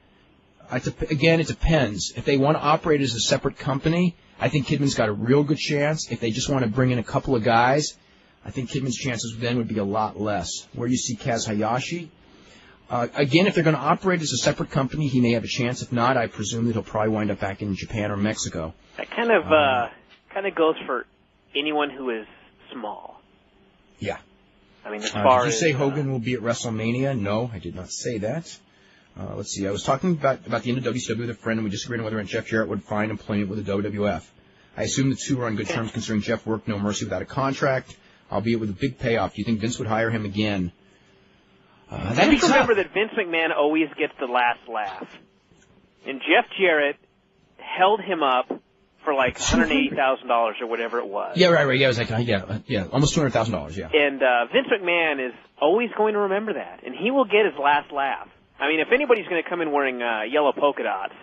S1: again, it depends. If they want to operate as a separate company, I think Kidman's got a real good chance. If they just want to bring in a couple of guys, I think Kidman's chances then would be a lot less. Where you see Kaz Hayashi, again, if they're going to operate as a separate company, he may have a chance. If not, I presume that he'll probably wind up back in Japan or Mexico.
S2: That kind of goes for anyone who is small.
S1: Yeah.
S2: I mean, as far as...
S1: Did you say Hogan will be at WrestleMania? No, I did not say that. Let's see. I was talking about the end of WCW with a friend, and we disagreed on whether Jeff Jarrett would find employment with the WWF. I assume the two are on good terms considering Jeff worked No Mercy without a contract, albeit with a big payoff. Do you think Vince would hire him again?
S2: Just remember that Vince McMahon always gets the last laugh. And Jeff Jarrett held him up for like $180,000 or whatever it was.
S1: Yeah, right. Yeah, it was like, almost $200,000, yeah.
S2: And Vince McMahon is always going to remember that, and he will get his last laugh. I mean, if anybody's going to come in wearing yellow polka dots,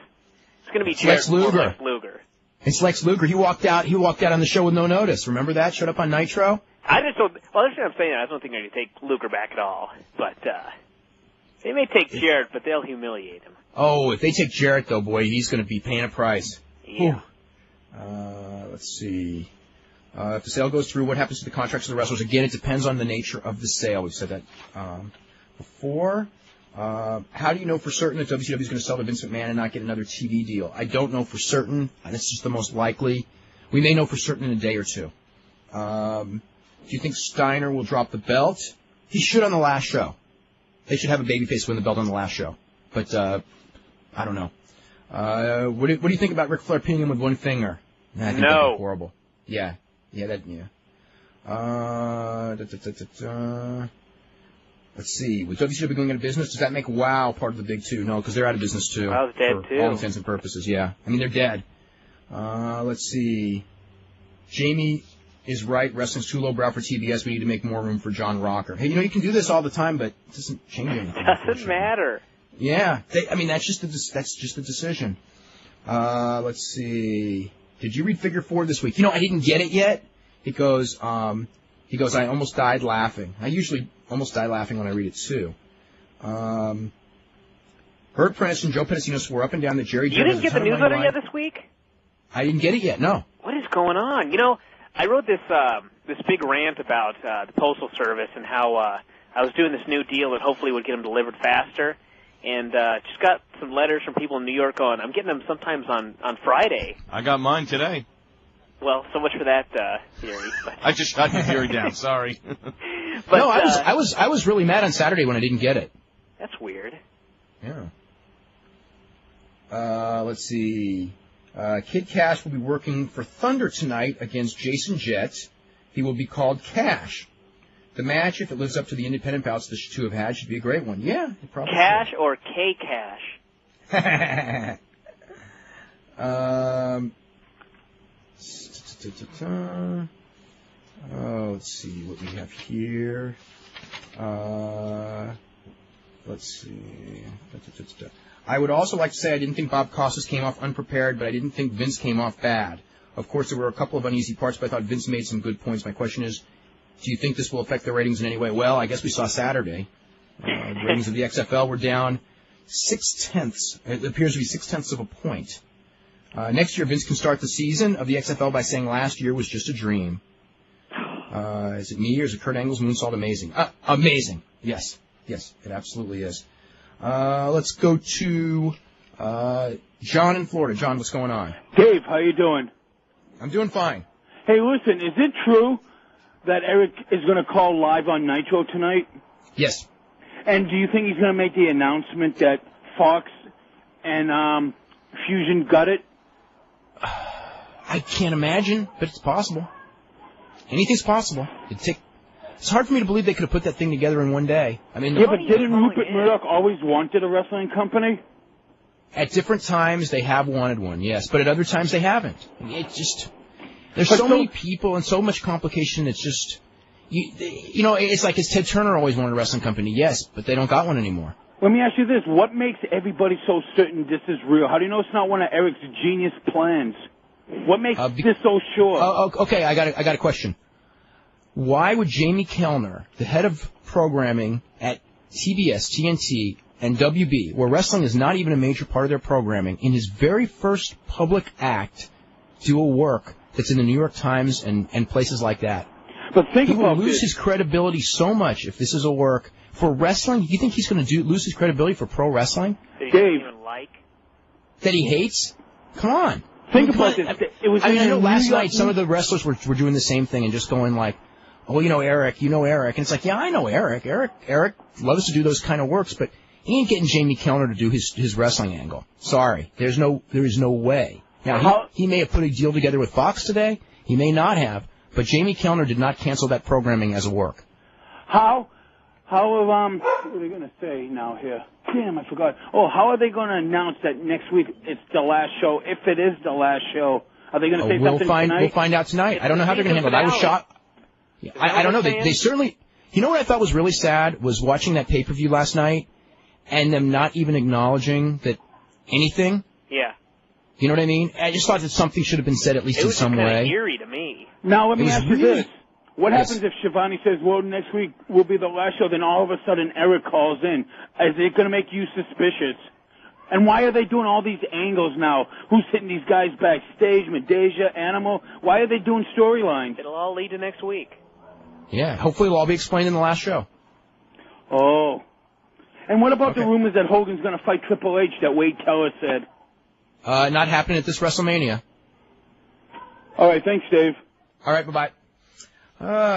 S2: it's going to be Lex Luger.
S1: It's Lex Luger. He walked out on the show with no notice. Remember that? Showed up on Nitro.
S2: I just don't. Well, that's what I'm saying. I don't think they're going to take Luger back at all. But they may take Jarrett, but they'll humiliate him.
S1: Oh, if they take Jarrett, though, boy, he's going to be paying a price.
S2: Yeah.
S1: Let's see. If the sale goes through, what happens to the contracts of the wrestlers? Again, it depends on the nature of the sale. We've said that before. How do you know for certain that WCW is going to sell to Vince McMahon and not get another TV deal? I don't know for certain. That's just the most likely. We may know for certain in a day or two. Do you think Steiner will drop the belt? He should on the last show. They should have a babyface win the belt on the last show. But I don't know. What do you think about Ric Flair pinning him with one finger? I think that'd be horrible. Yeah. Let's see. With WCW going out of business, does that make WOW part of the big two? No, because they're out of business too.
S2: WOW's dead too.
S1: All intents and purposes, yeah. I mean, they're dead. Let's see. Jamie is right. Wrestling's too lowbrow for TBS. We need to make more room for John Rocker. Hey, you can do this all the time, but it doesn't change anything.
S2: Doesn't matter.
S1: Yeah. That's just the decision. Let's see. Did you read Figure 4 this week? I didn't get it yet. He goes, I almost died laughing. I usually almost die laughing when I read it, too. Bert Prentice and Joe Pedicino swore up and down that Jerry
S2: Jarrett... You didn't get the newsletter yet this week?
S1: I didn't get it yet, no.
S2: What is going on? I wrote this big rant about the Postal Service and how I was doing this new deal that hopefully would get them delivered faster. And just got some letters from people in New York going, I'm getting them sometimes on Friday.
S4: I got mine today.
S2: Well, so much for that theory.
S4: I just shot your theory down. Sorry.
S2: But,
S1: no, I was really mad on Saturday when I didn't get it.
S2: That's weird.
S1: Yeah. Let's see. Kid Cash will be working for Thunder tonight against Jason Jett. He will be called Cash. The match, if it lives up to the independent bouts the two have had, should be a great one. Yeah, it probably
S2: Cash
S1: should.
S2: Or K-Cash?
S1: Let's see what we have here. Let's see. I would also like to say I didn't think Bob Costas came off unprepared, but I didn't think Vince came off bad. Of course, there were a couple of uneasy parts, but I thought Vince made some good points. My question is, do you think this will affect the ratings in any way? Well, I guess we saw Saturday. The ratings of the XFL were down 0.6. It appears to be 0.6 of a point. Next year, Vince can start the season of the XFL by saying last year was just a dream. Is it me or is it Kurt Angle's moonsault amazing? Amazing. Yes, it absolutely is. Let's go to John in Florida. John, what's going on?
S7: Dave, how you doing?
S1: I'm doing fine.
S7: Hey, listen, is it true that Eric is going to call live on Nitro tonight?
S1: Yes.
S7: And do you think he's going to make the announcement that Fox and Fusion got it?
S1: I can't imagine, but it's possible. Anything's possible. It's hard for me to believe they could have put that thing together in one day. I mean,
S7: but didn't Rupert Murdoch always wanted a wrestling company?
S1: At different times, they have wanted one, yes, but at other times they haven't. There's so many people and so much complication. It's just, it's like Ted Turner always wanted a wrestling company, yes, but they don't got one anymore.
S7: Let me ask you this: what makes everybody so certain this is real? How do you know it's not one of Eric's genius plans? What makes this so sure?
S1: Okay, I got a question. Why would Jamie Kellner, the head of programming at TBS, TNT, and WB, where wrestling is not even a major part of their programming, in his very first public act, do a work that's in the New York Times and places like that?
S7: But think
S1: he
S7: about
S1: will lose his credibility so much if this is a work for wrestling. You think he's going to lose his credibility for pro wrestling?
S2: That he doesn't even like?
S1: That he hates? Come on.
S7: Think about this. It was.
S1: I know last night some of the wrestlers were doing the same thing and just going like, "Oh, Eric, Eric," and it's like, yeah, I know Eric. Eric loves to do those kind of works, but he ain't getting Jamie Kellner to do his wrestling angle. Sorry, there is no way. Now he may have put a deal together with Fox today. He may not have, but Jamie Kellner did not cancel that programming as a work.
S7: How what are they going to say now here? Damn, I forgot. Oh, how are they going to announce that next week it's the last show? If it is the last show, are they going to say something tonight?
S1: We'll find out tonight. I don't know how they're going to handle it. I was shocked. Yeah, I don't know. They certainly. You know what I thought was really sad was watching that pay-per-view last night and them not even acknowledging that anything.
S2: Yeah.
S1: You know what I mean? I just thought that something should have been said at least in some way.
S2: It was kind of eerie to me.
S7: Now let me ask you this. What happens if Shivani says, well, next week will be the last show, then all of a sudden Eric calls in? Is it going to make you suspicious? And why are they doing all these angles now? Who's hitting these guys backstage, Medeja, Animal? Why are they doing storylines?
S2: It'll all lead to next week.
S1: Yeah, hopefully it'll all be explained in the last show.
S7: Oh. And what about the rumors that Hogan's going to fight Triple H that Wade Keller said?
S1: Not happening at this WrestleMania.
S7: All right, thanks, Dave.
S1: All right, bye-bye.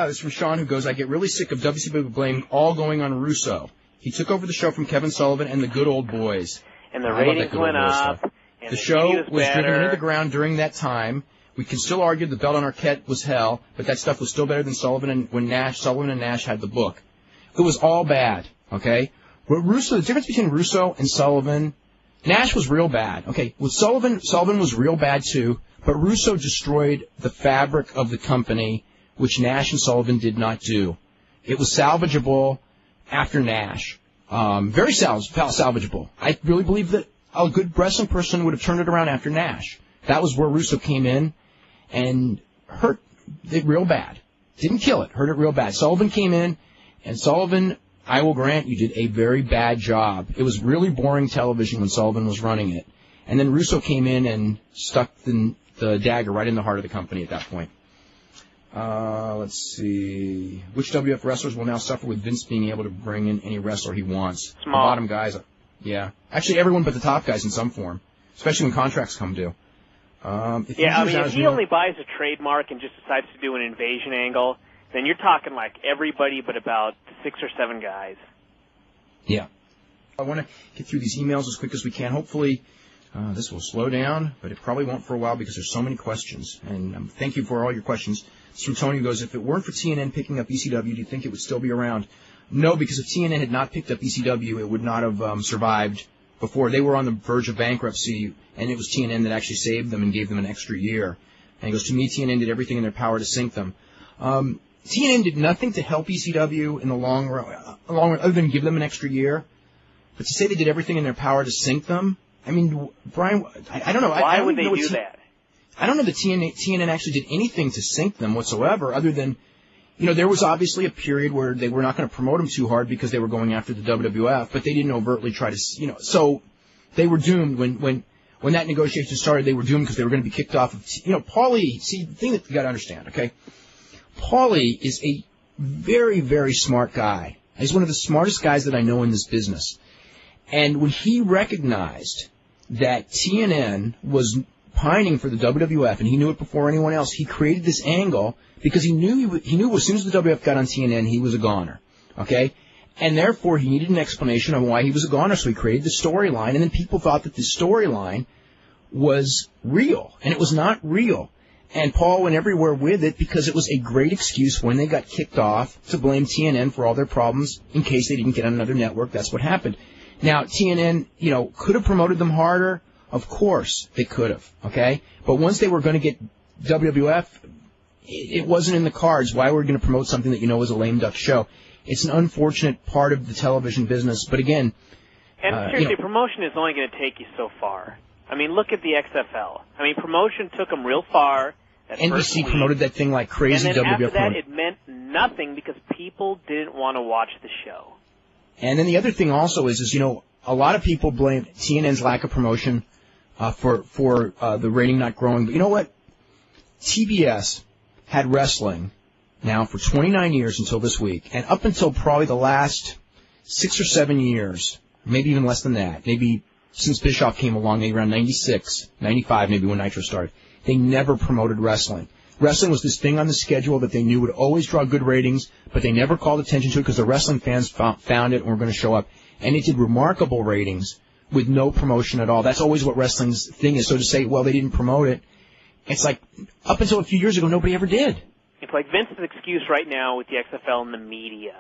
S1: This is from Sean, who goes, I get really sick of WCW blame all going on Russo. He took over the show from Kevin Sullivan and the good old boys.
S2: And the ratings went up.
S1: The show was driven into the ground during that time. We can still argue the belt on Arquette was hell, but that stuff was still better than Sullivan and Nash had the book. It was all bad, okay? But Russo, the difference between Russo and Sullivan, Nash was real bad. Okay, with Sullivan was real bad too, but Russo destroyed the fabric of the company, which Nash and Sullivan did not do. It was salvageable after Nash. Very salvageable. I really believe that a good wrestling person would have turned it around after Nash. That was where Russo came in and hurt it real bad. Didn't kill it, hurt it real bad. Sullivan came in, and Sullivan, I will grant you, did a very bad job. It was really boring television when Sullivan was running it. And then Russo came in and stuck the dagger right in the heart of the company at that point. Let's see. Which WF wrestlers will now suffer with Vince being able to bring in any wrestler he wants?
S2: Small.
S1: The bottom guys. Yeah. Actually, everyone but the top guys in some form, especially when contracts come due.
S2: If he only buys a trademark and just decides to do an invasion angle, then you're talking like everybody but about 6 or 7 guys.
S1: Yeah. I want to get through these emails as quick as we can. Hopefully this will slow down, but it probably won't for a while because there's so many questions. And thank you for all your questions. It's from Tony, who goes, if it weren't for TNN picking up ECW, do you think it would still be around? No, because if TNN had not picked up ECW, it would not have survived before. They were on the verge of bankruptcy, and it was TNN that actually saved them and gave them an extra year. And he goes, to me, TNN did everything in their power to sink them. TNN did nothing to help ECW in the long run, other than give them an extra year. But to say they did everything in their power to sink them, I mean, Brian, I don't know.
S2: Why would they do that?
S1: I don't know that TNN actually did anything to sink them whatsoever, other than, there was obviously a period where they were not going to promote them too hard because they were going after the WWF, but they didn't overtly try to, so they were doomed when that negotiation started. They were doomed because they were going to be kicked off of, Paulie. See, the thing that you got to understand, okay? Paulie is a very, very smart guy. He's one of the smartest guys that I know in this business. And when he recognized that TNN was pining for the WWF, and he knew it before anyone else, he created this angle because he knew as soon as the WWF got on TNN, he was a goner, okay? And therefore, he needed an explanation on why he was a goner, so he created the storyline, and then people thought that the storyline was real, and it was not real. And Paul went everywhere with it because it was a great excuse when they got kicked off to blame TNN for all their problems in case they didn't get on another network. That's what happened. Now, TNN, could have promoted them harder. Of course they could have, okay? But once they were going to get WWF, it wasn't in the cards. Why were we going to promote something that was a lame duck show? It's an unfortunate part of the television business. But again...
S2: And seriously, promotion is only going to take you so far. I mean, look at the XFL. I mean, promotion took them real far.
S1: NBC promoted that thing like crazy.
S2: And then
S1: WWF
S2: after that, it meant nothing because people didn't want to watch the show.
S1: And then the other thing also is a lot of people blame TNN's lack of promotion for the rating not growing. But you know what? TBS had wrestling now for 29 years until this week, and up until probably the last 6 or 7 years, maybe even less than that, maybe since Bischoff came along, maybe around 96, 95, maybe when Nitro started, they never promoted wrestling. Wrestling was this thing on the schedule that they knew would always draw good ratings, but they never called attention to it because the wrestling fans found it and were going to show up. And it did remarkable ratings with no promotion at all. That's always what wrestling's thing is. So to say, well, they didn't promote it, it's like up until a few years ago, nobody ever did.
S2: It's like Vince's excuse right now with the XFL and the media.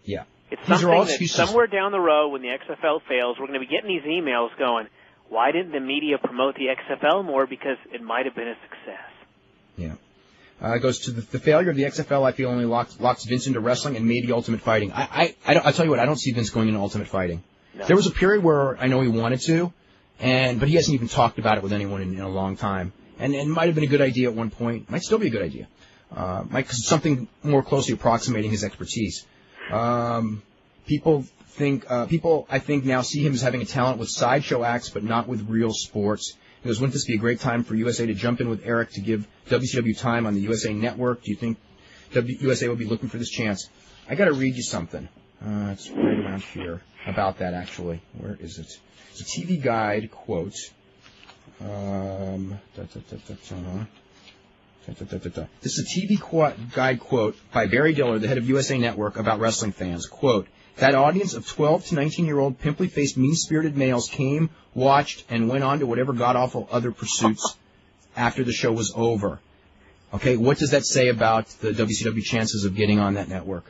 S1: Yeah.
S2: It's
S1: These
S2: something
S1: are all
S2: that
S1: excuses.
S2: somewhere down the road when the XFL fails, we're going to be getting these emails going, why didn't the media promote the XFL more? Because it might have been a success.
S1: Yeah. It goes to the failure of the XFL, I feel, only locks Vince into wrestling and maybe Ultimate Fighting. I'll tell you what, I don't see Vince going into Ultimate Fighting. No. There was a period where I know he wanted to, but he hasn't even talked about it with anyone in a long time. And it might have been a good idea at one point. Might still be a good idea. Something more closely approximating his expertise. People, I think, now see him as having a talent with sideshow acts, but not with real sports. He goes, wouldn't this be a great time for USA to jump in with Eric to give WCW time on the USA Network? Do you think USA will be looking for this chance? I got to read you something. It's right around here about that, actually. Where is it? It's a TV Guide quote. This is a TV Guide quote by Barry Diller, the head of USA Network, about wrestling fans. Quote, that audience of 12 to 19-year-old pimply-faced, mean-spirited males came, watched, and went on to whatever god-awful other pursuits after the show was over. Okay, what does that say about the WCW chances of getting on that network?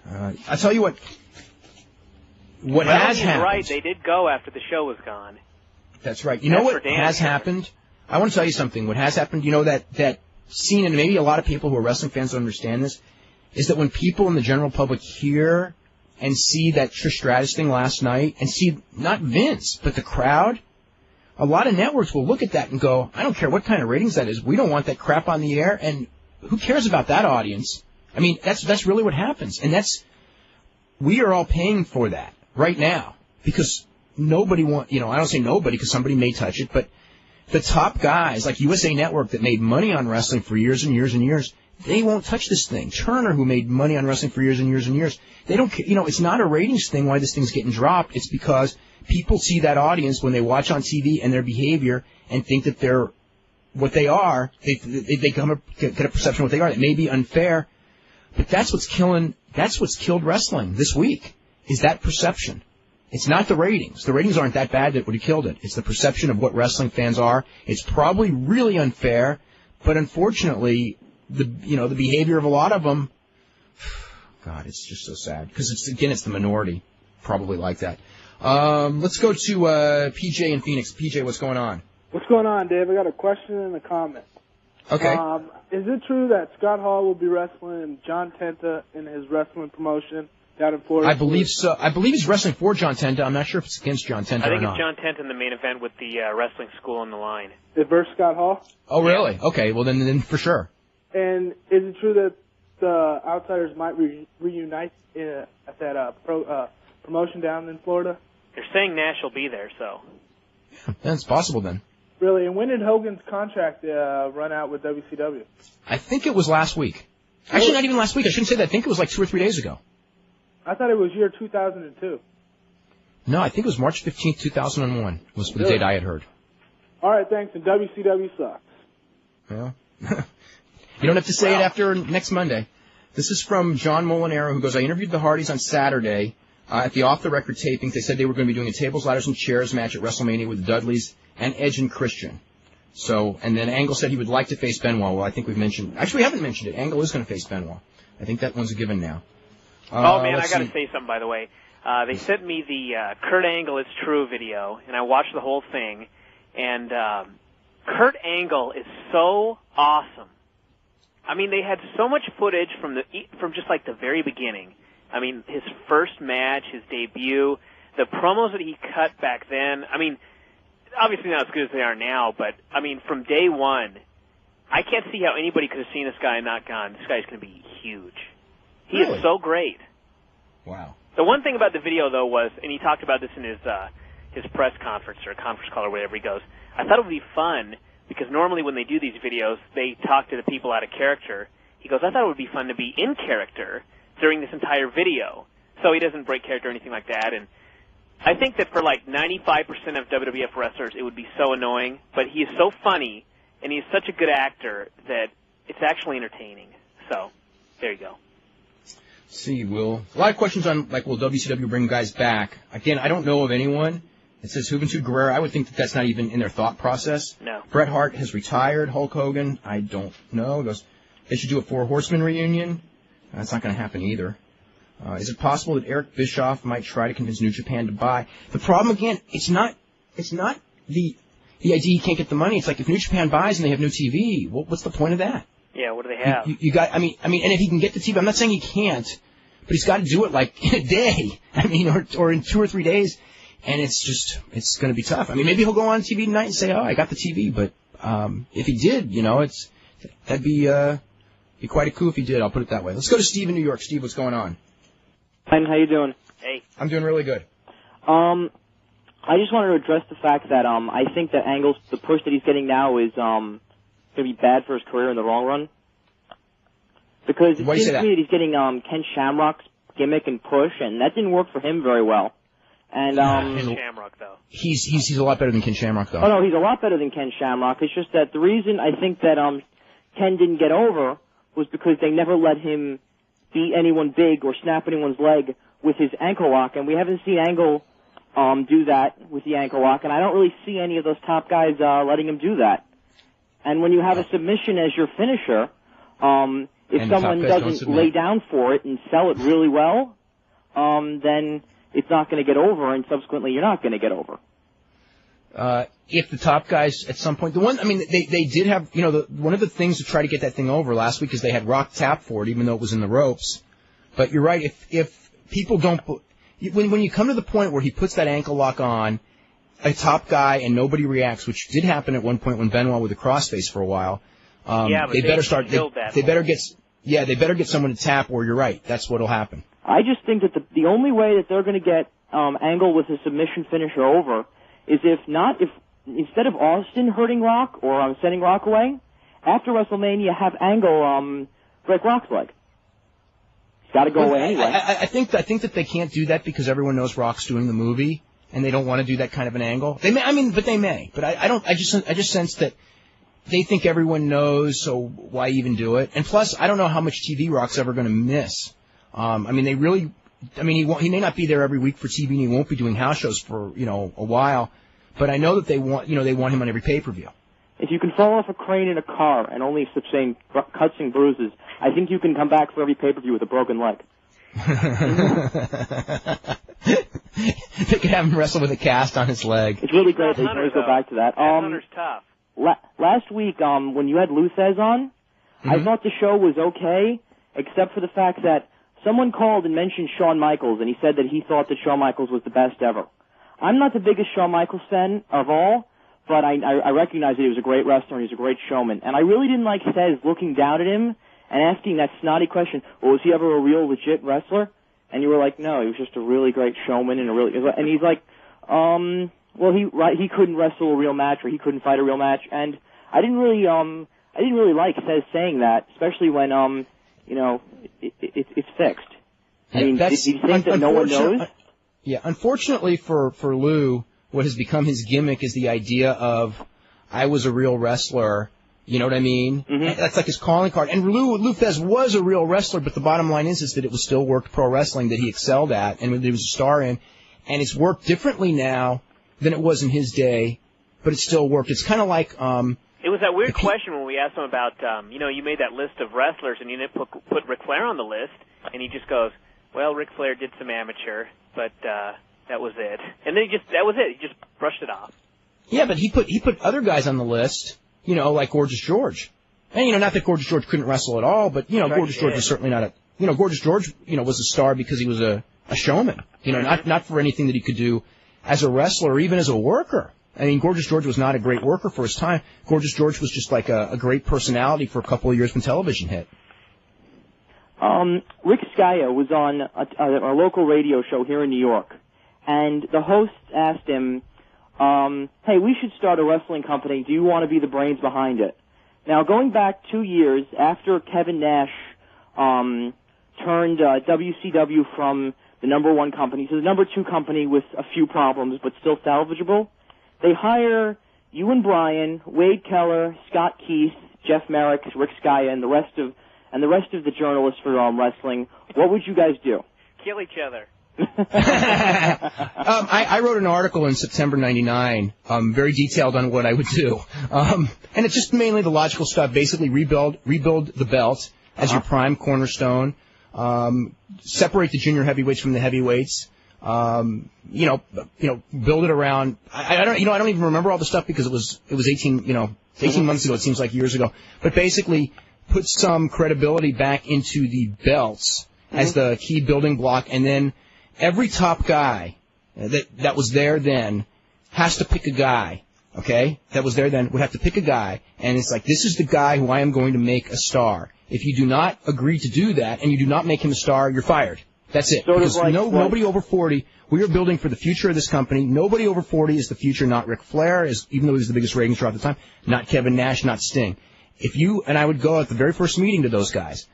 S1: I'll tell you what has happened.
S2: Right, they did go after the show was gone.
S1: That's right. You know what has happened? I want to tell you something. What has happened, you know, that scene, and maybe a lot of people who are wrestling fans don't understand this, is that when people in the general public hear and see that Trish Stratus thing last night, and see not Vince, but the crowd, a lot of networks will look at that and go, I don't care what kind of ratings that is. We don't want that crap on the air, and who cares about that audience? I mean, that's really what happens. And we are all paying for that right now because nobody I don't say nobody because somebody may touch it, but the top guys like USA Network that made money on wrestling for years and years and years, they won't touch this thing. Turner, who made money on wrestling for years and years and years, they don't, it's not a ratings thing why this thing's getting dropped. It's because people see that audience when they watch on TV and their behavior and think that they're what they are. They get a perception of what they are. It may be unfair, but that's what's killed wrestling this week, is that perception. It's not the ratings. The ratings aren't that bad that would have killed it. It's the perception of what wrestling fans are. It's probably really unfair, but unfortunately, the behavior of a lot of them, God, it's just so sad. Because it's the minority, probably like that. Let's go to PJ in Phoenix. PJ, what's going on?
S8: What's going on, Dave? I got a question and a comment.
S1: Okay.
S8: Is it true that Scott Hall will be wrestling John Tenta in his wrestling promotion down in Florida?
S1: I believe so. I believe he's wrestling for John Tenta. I'm not sure if it's against John Tenta or not.
S2: I think it's John Tenta in the main event with the wrestling school on the line.
S8: Versus Scott Hall?
S1: Oh, really? Okay, well, then for sure.
S8: And is it true that the Outsiders might reunite at that promotion down in Florida?
S2: They're saying Nash will be there, so.
S1: Yeah, it's possible then.
S8: Really? And when did Hogan's contract run out with WCW?
S1: I think it was last week. Actually, not even last week. I shouldn't say that. I think it was like 2 or 3 days ago.
S8: I thought it was year 2002.
S1: No, I think it was March 15th, 2001 was the date I had heard.
S8: All right, thanks. And WCW sucks.
S1: Yeah. You don't have to say it after next Monday. This is from John Molinaro, who goes, I interviewed the Hardys on Saturday at the off-the-record taping. They said they were going to be doing a tables, ladders, and chairs match at WrestleMania with the Dudleys and Edge and Christian. So, and then Angle said he would like to face Benoit. Well, I think we haven't mentioned it. Angle is going to face Benoit. I think that one's a given now.
S2: Oh, man, I got to say something, by the way. They sent me the Kurt Angle is True video, and I watched the whole thing. And Kurt Angle is so awesome. I mean, they had so much footage from just like the very beginning. I mean, his first match, his debut, the promos that he cut back then. I mean, obviously not as good as they are now, but I mean, from day one, I can't see how anybody could have seen this guy and not gone, this guy's going to be huge. He is so great.
S1: Wow.
S2: The one thing about the video, though, was, and he talked about this in his press conference or conference call or whatever he goes, I thought it would be fun, because normally when they do these videos, they talk to the people out of character. He goes, I thought it would be fun to be in character during this entire video. So he doesn't break character or anything like that. And I think that for like 95% of WWF wrestlers, it would be so annoying. But he is so funny, and he's such a good actor that it's actually entertaining. So, there you go.
S1: See, Will. A lot of questions on, like, will WCW bring guys back? Again, I don't know of anyone. It says Juventud Guerrera. I would think that that's not even in their thought process.
S2: No.
S1: Bret Hart has retired. Hulk Hogan, I don't know. They should do a Four Horsemen reunion. That's not going to happen either. Is it possible that Eric Bischoff might try to convince New Japan to buy? The problem, again, it's not the idea he can't get the money. It's like if New Japan buys and they have no TV, what's the point of that?
S2: Yeah, what do they have?
S1: You got, I mean, and if he can get the TV, I'm not saying he can't, but he's got to do it like in a day. I mean, or in 2 or 3 days, and it's going to be tough. I mean, maybe he'll go on TV tonight and say, "Oh, I got the TV," but if he did, that'd be quite a coup if he did. I'll put it that way. Let's go to Steve in New York. Steve, what's going on?
S9: Hi, how you doing?
S2: Hey.
S1: I'm doing really good.
S9: I just wanted to address the fact that I think that Angle's, the push that he's getting now is going to be bad for his career in the long run. Because it seems to me that he's getting Ken Shamrock's gimmick and push, and that didn't work for him very well. And
S2: Ken Shamrock, though.
S1: He's a lot better than Ken Shamrock, though.
S9: Oh, no, he's a lot better than Ken Shamrock. It's just that the reason I think that Ken didn't get over was because they never let him beat anyone big or snap anyone's leg with his ankle lock, and we haven't seen Angle do that with the ankle lock, and I don't really see any of those top guys letting him do that. And when you have a submission as your finisher, if someone doesn't lay down for it and sell it really well, then it's not going to get over, and subsequently you're not going to get over.
S1: If the top guys at some point, they did have, one of the things to try to get that thing over last week is they had Rock tap for it, even though it was in the ropes. But you're right, if people don't, when you come to the point where he puts that ankle lock on a top guy and nobody reacts, which did happen at one point when Benoit with a crossface for a while, they better start, they better get someone to tap, or you're right, that's what'll happen.
S9: I just think that the only way that they're going to get Angle with a submission finisher over is if instead of Austin hurting Rock or sending Rock away, after WrestleMania have Angle break Rock's leg. He's got to go away anyway.
S1: I think that they can't do that because everyone knows Rock's doing the movie, and they don't want to do that kind of an angle. They may, but they may. But I just sense that they think everyone knows, so why even do it? And plus, I don't know how much TV Rock's ever going to miss. He may not be there every week for TV, and he won't be doing house shows for, a while. But I know that they want him on every pay-per-view.
S9: If you can fall off a crane in a car and only sustain cuts and bruises, I think you can come back for every pay-per-view with a broken leg.
S1: They could have him wrestle with a cast on his leg.
S9: It's really great. They can always go back to that.
S2: Hunter's tough.
S9: Last week, when you had Luthez on, I thought the show was okay, except for the fact that someone called and mentioned Shawn Michaels, and he said that he thought that Shawn Michaels was the best ever. I'm not the biggest Shawn Michaels fan of all, but I recognize that he was a great wrestler and he's a great showman. And I really didn't like Cez looking down at him and asking that snotty question, well, was he ever a real legit wrestler? And you were like, no, he was just a really great showman and he's like, well, he couldn't wrestle a real match or he couldn't fight a real match. And I didn't really like Cez saying that, especially when, it's fixed. I mean, do you think that no one knows?
S1: Yeah, unfortunately for Lou, what has become his gimmick is the idea of, I was a real wrestler, you know what I mean? Mm-hmm. That's like his calling card. And Luthez was a real wrestler, but the bottom line is that it was still worked pro wrestling that he excelled at and that he was a star in. And it's worked differently now than it was in his day, but it still worked. It's kind of like...
S2: it was that weird question when we asked him about, you made that list of wrestlers and you didn't put Ric Flair on the list, and he just goes, well, Ric Flair did some amateur, but that was it. And then that was it. He just brushed it off.
S1: Yeah, but he put other guys on the list, like Gorgeous George. And, not that Gorgeous George couldn't wrestle at all, but, Gorgeous George was certainly not Gorgeous George, was a star because he was a showman, not for anything that he could do as a wrestler or even as a worker. I mean, Gorgeous George was not a great worker for his time. Gorgeous George was just like a great personality for a couple of years when television hit.
S9: Rick Skaya was on a local radio show here in New York, and the host asked him, hey, we should start a wrestling company. Do you want to be the brains behind it? Now, going back 2 years after Kevin Nash turned WCW from the number one company to the number two company with a few problems but still salvageable. They hire you and Brian, Wade Keller, Scott Keith, Jeff Merrick, Rick Skaya, and the rest of the journalists for wrestling. What would you guys do?
S2: Kill each other.
S1: I wrote an article in September '99, very detailed on what I would do, and it's just mainly the logical stuff. Basically, rebuild the belt as your prime cornerstone. Separate the junior heavyweights from the heavyweights. Build it around. I don't even remember all the stuff because it was 18 months ago. It seems like years ago. But basically, put some credibility back into the belts as the key building block, and then every top guy that was there then has to pick a guy, okay? That was there then would have to pick a guy, and it's like, this is the guy who I am going to make a star. If you do not agree to do that and you do not make him a star, you're fired. That's it. Because nobody over 40, we are building for the future of this company. Nobody over 40 is the future, not Ric Flair, even though he was the biggest ratings draw at the time, not Kevin Nash, not Sting. And I would go at the very first meeting to those guys.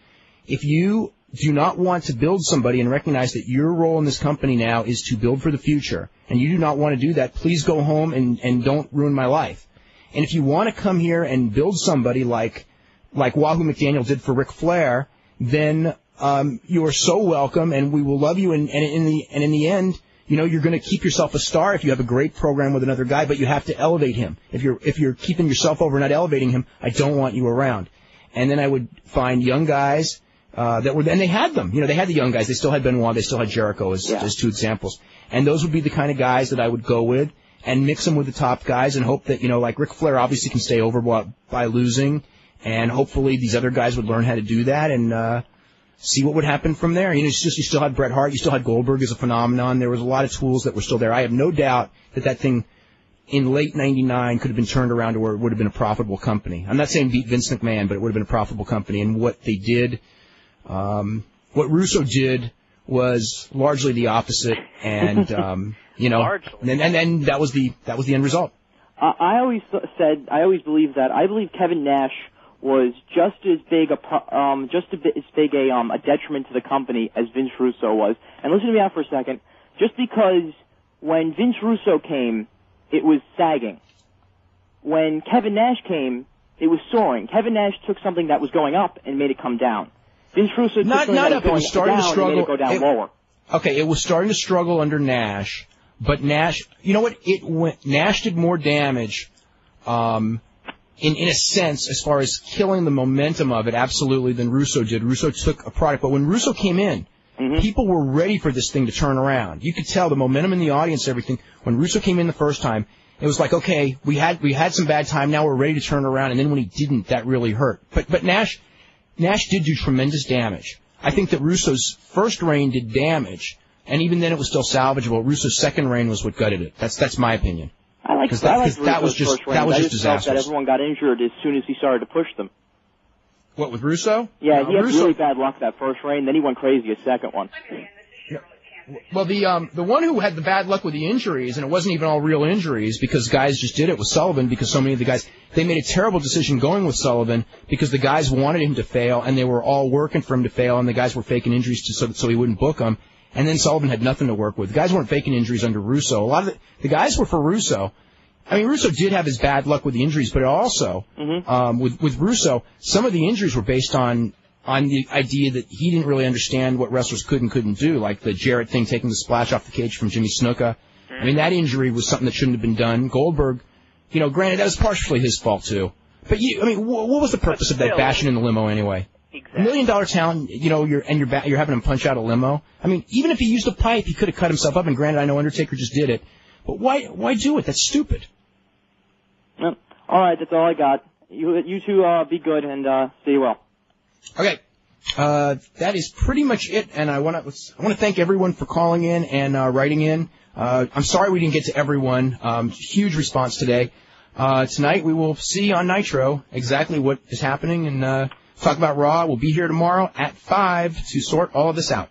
S1: If you do not want to build somebody and recognize that your role in this company now is to build for the future, and you do not want to do that, please go home and don't ruin my life. And if you want to come here and build somebody like Wahoo McDaniel did for Ric Flair, then you are so welcome, and we will love you. And in the end, you're going to keep yourself a star if you have a great program with another guy, but you have to elevate him. If you're keeping yourself over and not elevating him, I don't want you around. And then I would find young guys. And they had them. They had the young guys. They still had Benoit. They still had Jericho as two examples. And those would be the kind of guys that I would go with and mix them with the top guys and hope that, like Ric Flair obviously can stay over by losing. And hopefully these other guys would learn how to do that and see what would happen from there. You still had Bret Hart. You still had Goldberg as a phenomenon. There was a lot of tools that were still there. I have no doubt that thing in late '99 could have been turned around to where it would have been a profitable company. I'm not saying beat Vince McMahon, but it would have been a profitable company. And what they did... what Russo did was largely the opposite, and and that was the end result.
S9: I always believed that. I believe Kevin Nash was just as big a detriment to the company as Vince Russo was. And listen to me out for a second. Just because when Vince Russo came, it was sagging. When Kevin Nash came, it was soaring. Kevin Nash took something that was going up and made it come down. Vince Russo took something that was going down and made it go down lower.
S1: Okay, it was starting to struggle under Nash, but Nash, Nash did more damage, in a sense, as far as killing the momentum of it, absolutely, than Russo did. Russo took a product, but when Russo came in, people were ready for this thing to turn around. You could tell the momentum in the audience, everything. When Russo came in the first time, it was like, okay, we had some bad time, now we're ready to turn around, and then when he didn't, that really hurt. But Nash did do tremendous damage. I think that Russo's first reign did damage, and even then it was still salvageable. Russo's second reign was what gutted it. That's my opinion.
S9: I like
S1: that was just disastrous.
S9: That everyone got injured as soon as he started to push them.
S1: What, with Russo?
S9: Yeah, he had really bad luck that first reign, then he went crazy a second one.
S1: Well, the one who had the bad luck with the injuries, and it wasn't even all real injuries because guys just did it, was Sullivan, because so many of the guys, they made a terrible decision going with Sullivan because the guys wanted him to fail, and they were all working for him to fail, and the guys were faking injuries so he wouldn't book them, and then Sullivan had nothing to work with. The guys weren't faking injuries under Russo. A lot of the guys were for Russo. I mean, Russo did have his bad luck with the injuries, but also, with Russo, some of the injuries were based on the idea that he didn't really understand what wrestlers could and couldn't do, like the Jarrett thing, taking the splash off the cage from Jimmy Snuka. I mean, that injury was something that shouldn't have been done. Goldberg, granted, that was partially his fault, too. But, what was the purpose of that bashing in the limo anyway?
S2: Exactly.
S1: $1 million talent, you're having him punch out a limo. I mean, even if he used a pipe, he could have cut himself up, and granted, I know Undertaker just did it. But why do it? That's stupid.
S9: All right, that's all I got. You two be good, and stay well.
S1: Okay. That is pretty much it, and I want to thank everyone for calling in and writing in. I'm sorry we didn't get to everyone. Huge response today. Tonight we will see on Nitro exactly what is happening and talk about Raw. We'll be here tomorrow at 5 to sort all of this out.